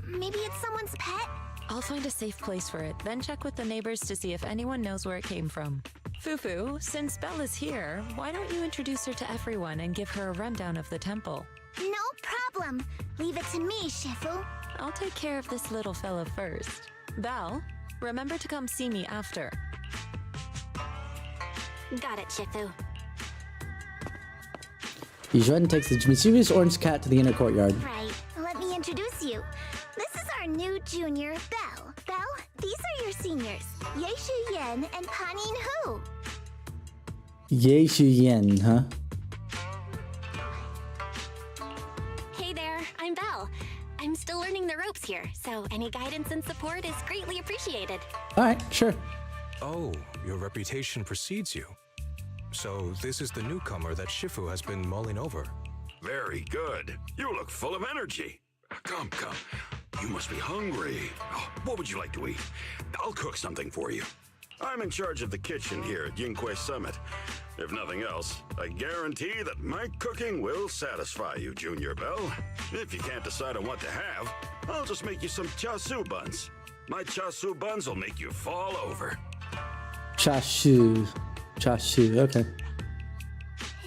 Maybe it's someone's pet? I'll find a safe place for it, then check with the neighbors to see if anyone knows where it came from. Fufu, since Belle is here, why don't you introduce her to everyone and give her a rundown of the temple? No problem. Leave it to me, Shifu. I'll take care of this little fella first. Belle, remember to come see me after. Got it, Shifu. Yizhuan takes the mischievous orange cat to the inner courtyard. Right. Let me introduce you. This is our new junior, Belle. Belle, these are your seniors, Ye Shu Yen and Panin Hu. Ye Shu Yen, huh? Hey there, I'm Belle. I'm still learning the ropes here, so any guidance and support is greatly appreciated. Alright, sure. Oh, your reputation precedes you. So this is the newcomer that Shifu has been mulling over. Very good. You look full of energy. Come. You must be hungry. Oh, what would you like to eat? I'll cook something for you. I'm in charge of the kitchen here at Yinghui Summit. If nothing else, I guarantee that my cooking will satisfy you, Junior Belle. If you can't decide on what to have, I'll just make you some chasu buns. My chasu buns will make you fall over. Chashu, okay.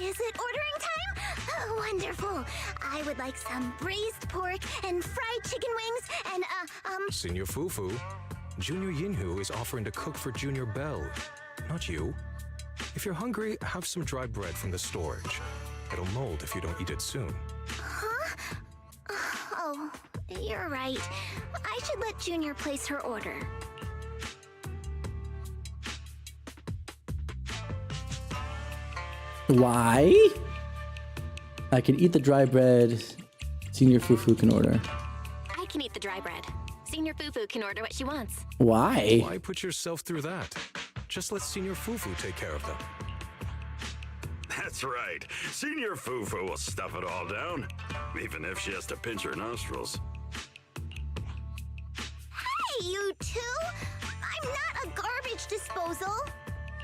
Is it ordering time? Oh, wonderful. I would like some braised pork and fried chicken wings and, Senior Fufu, Junior Yinhu is offering to cook for Junior Belle, not you. If you're hungry, have some dry bread from the storage. It'll mold if you don't eat it soon. Huh? Oh, you're right. I should let Junior place her order. Why? I can eat the dry bread. Senior Fufu can order. I can eat the dry bread. Senior Fufu can order what she wants. Why? Why put yourself through that? Just let Senior Fufu take care of them. That's right. Senior Fufu will stuff it all down, even if she has to pinch her nostrils. Hey, you two! I'm not a garbage disposal.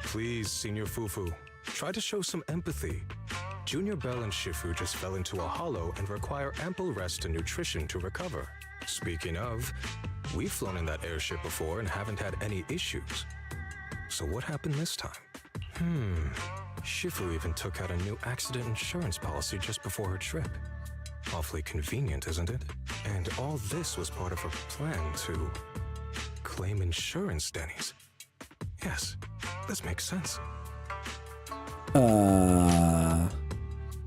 Please, Senior Fufu, try to show some empathy. Junior Belle and Shifu just fell into a hollow and require ample rest and nutrition to recover. Speaking of, we've flown in that airship before and haven't had any issues. So what happened this time? Shifu even took out a new accident insurance policy just before her trip. Awfully convenient, isn't it? And all this was part of her plan to claim insurance, Denny's. Yes, this makes sense.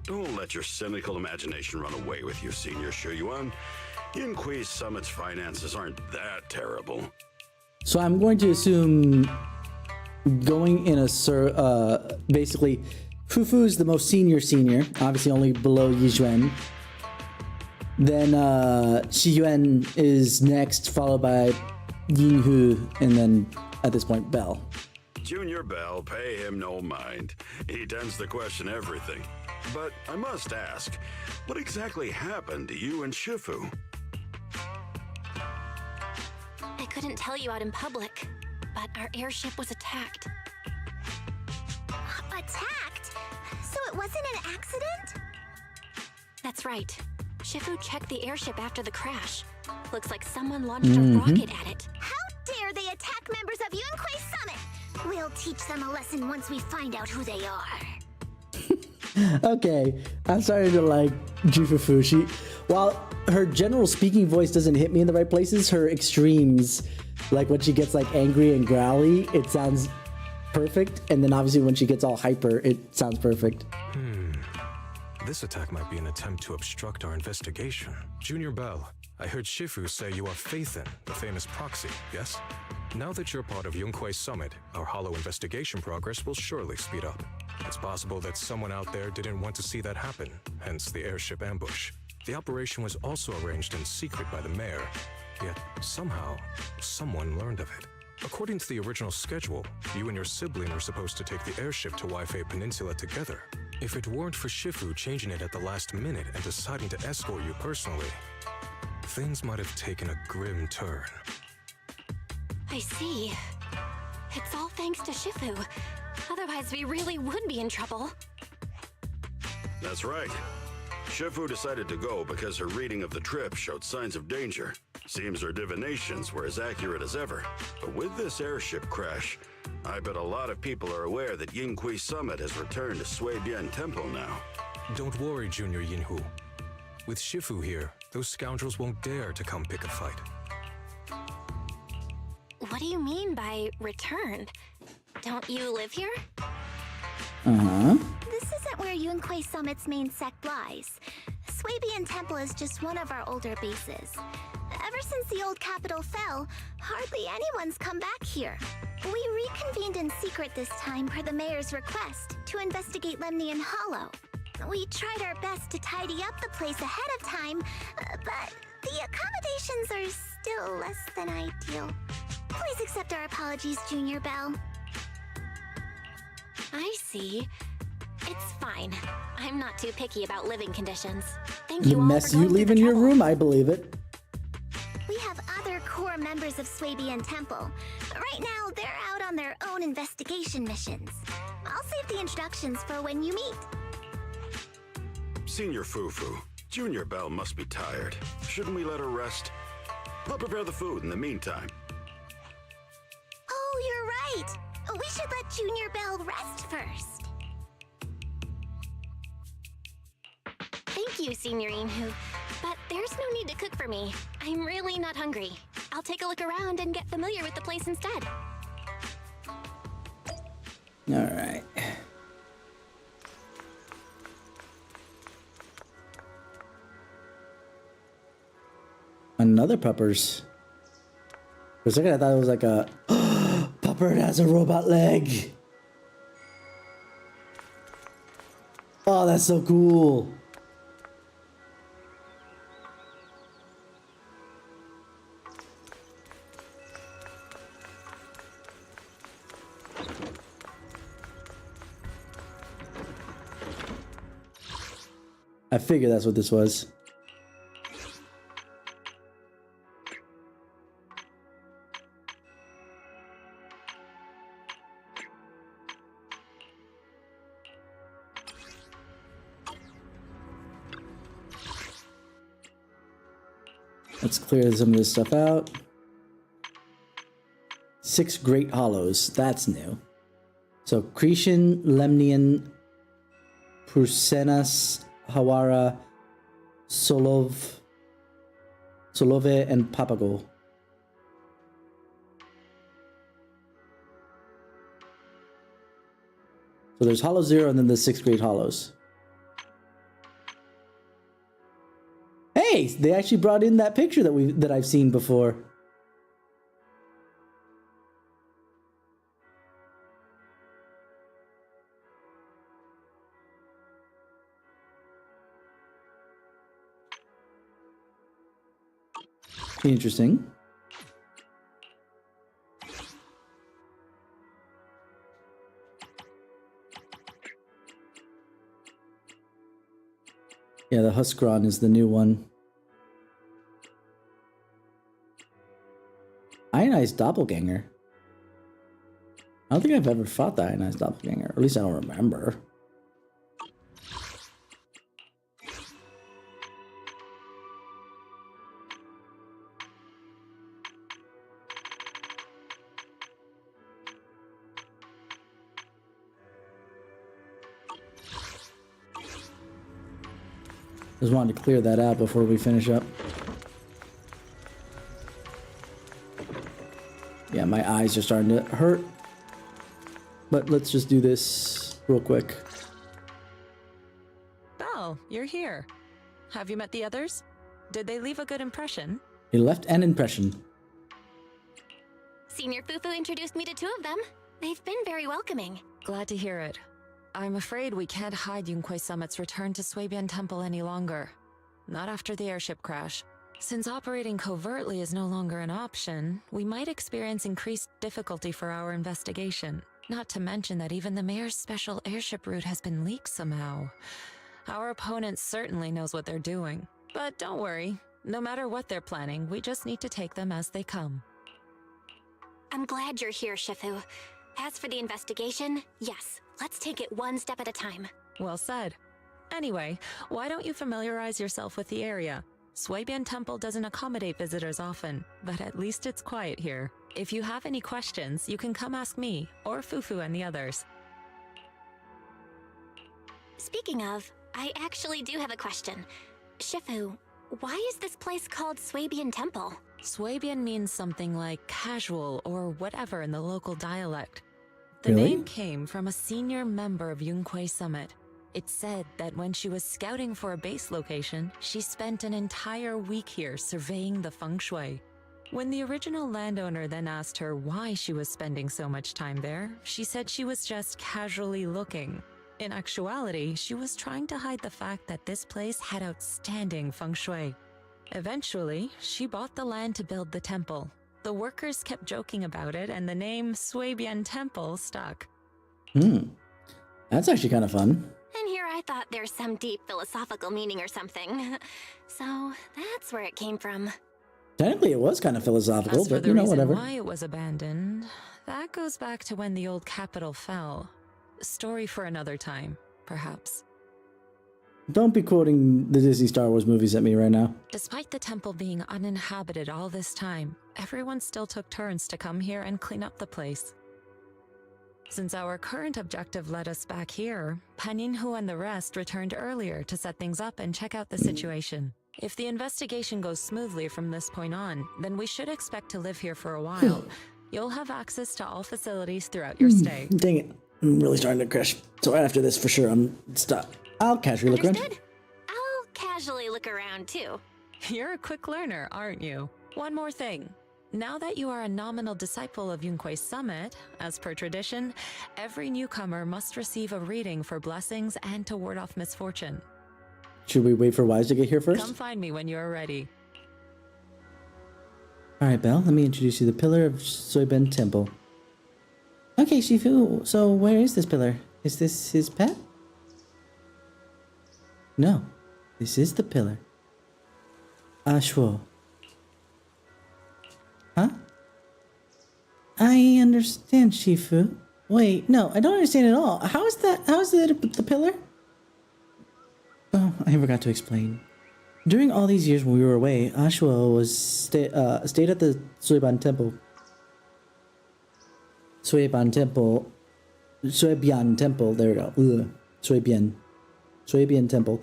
Don't let your cynical imagination run away with you, Senior Shuyuan. Yinghui Summit's finances aren't that terrible. So I'm going to assume going in a basically Fufu's the most senior, obviously only below Yizhuan. Then Xiyuan is next, followed by Yinhu, and then at this point Belle. Junior Belle, pay him no mind. He tends to question everything. But I must ask, what exactly happened to you and Shifu? I couldn't tell you out in public, but our airship was attacked. Attacked? So it wasn't an accident? That's right. Shifu checked the airship after the crash. Looks like someone launched a rocket at it. How dare they attack members of Yunquei Summit? We'll teach them a lesson once we find out who they are. Okay, I'm starting to like Jufufu. While her general speaking voice doesn't hit me in the right places, her extremes, like when she gets like angry and growly, it sounds perfect. And then obviously when she gets all hyper, it sounds perfect. This attack might be an attempt to obstruct our investigation. Junior Belle, I heard Shifu say you are Faithin, the famous proxy, yes? Now that you're part of Yunquei Summit, our hollow investigation progress will surely speed up. It's possible that someone out there didn't want to see that happen, hence the airship ambush. The operation was also arranged in secret by the mayor, yet somehow, someone learned of it. According to the original schedule, you and your sibling were supposed to take the airship to Waifei Peninsula together. If it weren't for Shifu changing it at the last minute and deciding to escort you personally, things might have taken a grim turn. I see. It's all thanks to Shifu. Otherwise, we really would be in trouble. That's right. Shifu decided to go because her reading of the trip showed signs of danger. Seems her divinations were as accurate as ever. But with this airship crash, I bet a lot of people are aware that Yinghui Summit has returned to Sui-Bian Temple now. Don't worry, Junior Yinhu. With Shifu here, those scoundrels won't dare to come pick a fight. What do you mean by returned? Don't you live here? This isn't where Yunquei Summit's main sect lies. Sui-Bian Temple is just one of our older bases. Ever since the old capital fell, hardly anyone's come back here. We reconvened in secret this time per the mayor's request to investigate Lemnian Hollow. We tried our best to tidy up the place ahead of time, but the accommodations are still less than ideal. Please accept our apologies, Junior Belle. I see. It's fine. I'm not too picky about living conditions. Thank you The all mess for you going leave through in the your trouble. room, I believe it. We have other core members of Sui-Bian Temple. Right now, they're out on their own investigation missions. I'll save the introductions for when you meet. Senior Fufu, Junior Belle must be tired. Shouldn't we let her rest? I'll prepare the food in the meantime. Oh, you're right. We should let Junior Belle rest first. Thank you, Senior Yinhu. But there's no need to cook for me. I'm really not hungry. I'll take a look around and get familiar with the place instead. Alright. Another puppers. For a second I thought it was like a pupper has a robot leg. Oh, that's so cool. I figured that's what this was. Let's clear some of this stuff out. 6 Great Hollows. That's new. So Cretan, Lemnian, Prusenas, Hawara, Solove, and Papago. So there's Hollow 0 and then the 6 Great Hollows. Hey, they actually brought in that picture that I've seen before. Interesting. Yeah, the Huskron is the new one. Ionized Doppelganger. I don't think I've ever fought the Ionized Doppelganger. Or at least I don't remember. Just wanted to clear that out before we finish up. Yeah, my eyes are starting to hurt. But let's just do this real quick. Belle, you're here. Have you met the others? Did they leave a good impression? He left an impression. Senior Fufu introduced me to 2 of them. They've been very welcoming. Glad to hear it. I'm afraid we can't hide Yunquei Summit's return to Sui-Bian Temple any longer. Not after the airship crash. Since operating covertly is no longer an option, we might experience increased difficulty for our investigation. Not to mention that even the mayor's special airship route has been leaked somehow. Our opponent certainly knows what they're doing. But don't worry, no matter what they're planning, we just need to take them as they come. I'm glad you're here, Shifu. As for the investigation, yes, let's take it one step at a time. Well said. Anyway, why don't you familiarize yourself with the area? Swabian Temple doesn't accommodate visitors often, but at least it's quiet here. If you have any questions, you can come ask me, or Fufu and the others. Speaking of, I actually do have a question. Shifu, why is this place called Swabian Temple? Swabian means something like casual or whatever in the local dialect. The Really? name came from a senior member of Yunquay Summit. It's said that when she was scouting for a base location, she spent an entire week here surveying the feng shui. When the original landowner then asked her why she was spending so much time there, she said she was just casually looking. In actuality, she was trying to hide the fact that this place had outstanding feng shui. Eventually, she bought the land to build the temple. The workers kept joking about it, and the name Swabian Temple stuck. That's actually kind of fun. And here I thought there's some deep philosophical meaning or something. So that's where it came from. Technically, it was kind of philosophical, As for but the you know, reason whatever. why it was abandoned, that goes back to when the old capital fell. Story for another time, perhaps. Don't be quoting the Disney Star Wars movies at me right now. Despite the temple being uninhabited all this time, everyone still took turns to come here and clean up the place. Since our current objective led us back here, Paninhu and the rest returned earlier to set things up and check out the situation. If the investigation goes smoothly from this point on, then we should expect to live here for a while. You'll have access to all facilities throughout your stay. Dang it. I'm really starting to crash. So right after this, for sure, I'll casually look around. Understood? I'll casually look around too. You're a quick learner, aren't you? One more thing. Now that you are a nominal disciple of Yunquay Summit, as per tradition, every newcomer must receive a reading for blessings and to ward off misfortune. Should we wait for Wise to get here first? Come find me when you're ready. Alright, Belle, let me introduce you to the pillar of Soyben Temple. Okay, Shifu, so where is this pillar? Is this his pet? No, this is the pillar. Ashwo. Huh? I understand, Shifu. Wait, no, I don't understand at all. How is it the pillar? Oh, I forgot to explain. During all these years when we were away, Ashwo was stayed at the Suiban Temple. Suiban Temple. Suibian Temple, there we go. Suibian Temple.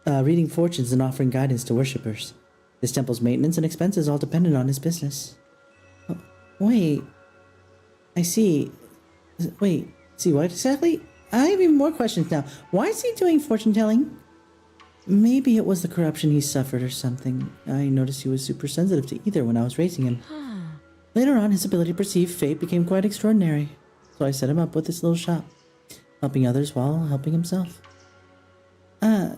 Reading fortunes and offering guidance to worshippers. This temple's maintenance and expenses all depended on his business. Oh, wait. I see. Wait, see what exactly? I have even more questions now. Why is he doing fortune telling? Maybe it was the corruption he suffered or something. I noticed he was super sensitive to either when I was raising him. Later on, his ability to perceive fate became quite extraordinary. So I set him up with this little shop, helping others while helping himself.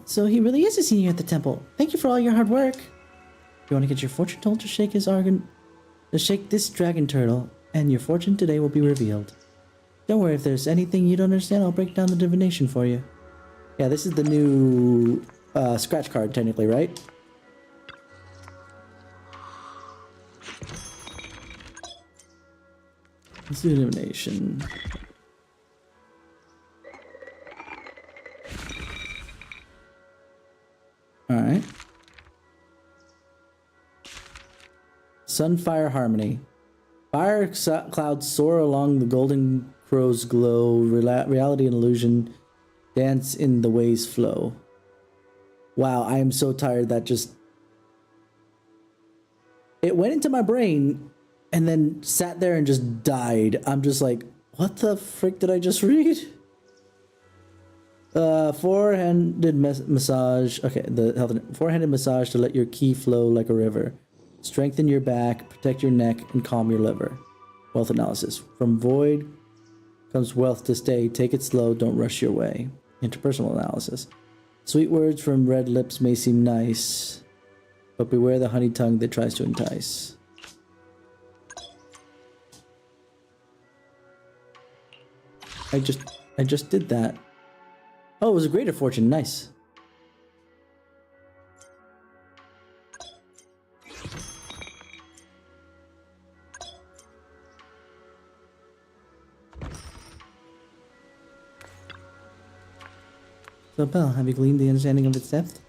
So he really is a senior at the temple. Thank you for all your hard work. If you want to get your fortune told, to shake this dragon turtle, and your fortune today will be revealed. Don't worry, if there's anything you don't understand, I'll break down the divination for you. Yeah, this is the new scratch card, technically, right? Let's do divination. Alright. Sunfire Harmony. Fire clouds soar along the golden crow's glow. Reality and illusion dance in the wave's flow. Wow, I am so tired that just... It went into my brain and then sat there and just died. I'm just like, what the frick did I just read? Four-handed massage. Okay, four-handed massage to let your ki flow like a river. Strengthen your back, protect your neck, and calm your liver. Wealth analysis. From void comes wealth to stay. Take it slow, don't rush your way. Interpersonal analysis. Sweet words from red lips may seem nice, but beware the honey tongue that tries to entice. I just did that. Oh, it was a greater fortune. Nice. So, Belle, have you gleaned the understanding of its depth?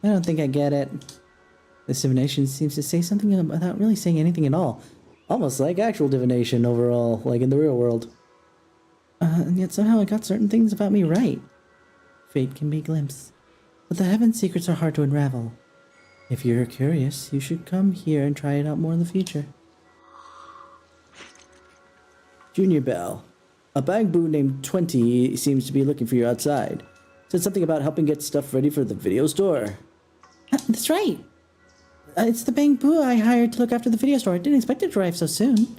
I don't think I get it. This divination seems to say something without really saying anything at all. Almost like actual divination overall, like in the real world. And yet somehow it got certain things about me right. Fate can be glimpsed, but the heaven secrets are hard to unravel. If you're curious, you should come here and try it out more in the future. Junior Bell. A bangboo named 20 seems to be looking for you outside. Said something about helping get stuff ready for the video store. That's right. It's the bangboo I hired to look after the video store. I didn't expect it to arrive so soon.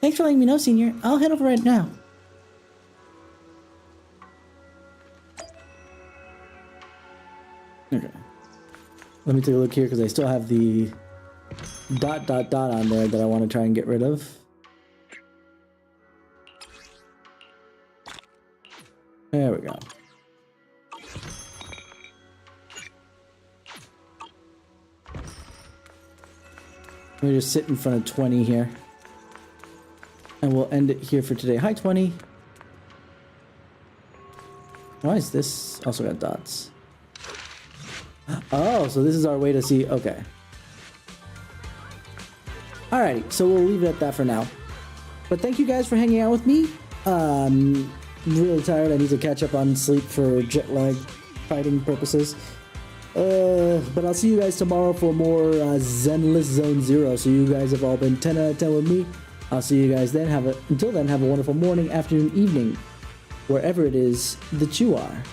Thanks for letting me know, Senior. I'll head over right now. Okay. Let me take a look here because I still have the ... on there that I want to try and get rid of. There we go. Let me just sit in front of 20 here. And we'll end it here for today. Hi, 20. Why is this also got dots? Oh, so this is our way to see... Okay. Alrighty, so we'll leave it at that for now. But thank you guys for hanging out with me. I'm really tired. I need to catch up on sleep for jet lag fighting purposes. But I'll see you guys tomorrow for more Zenless Zone Zero. So you guys have all been 10 out of 10 with me. I'll see you guys then. Until then, have a wonderful morning, afternoon, evening, wherever it is that you are.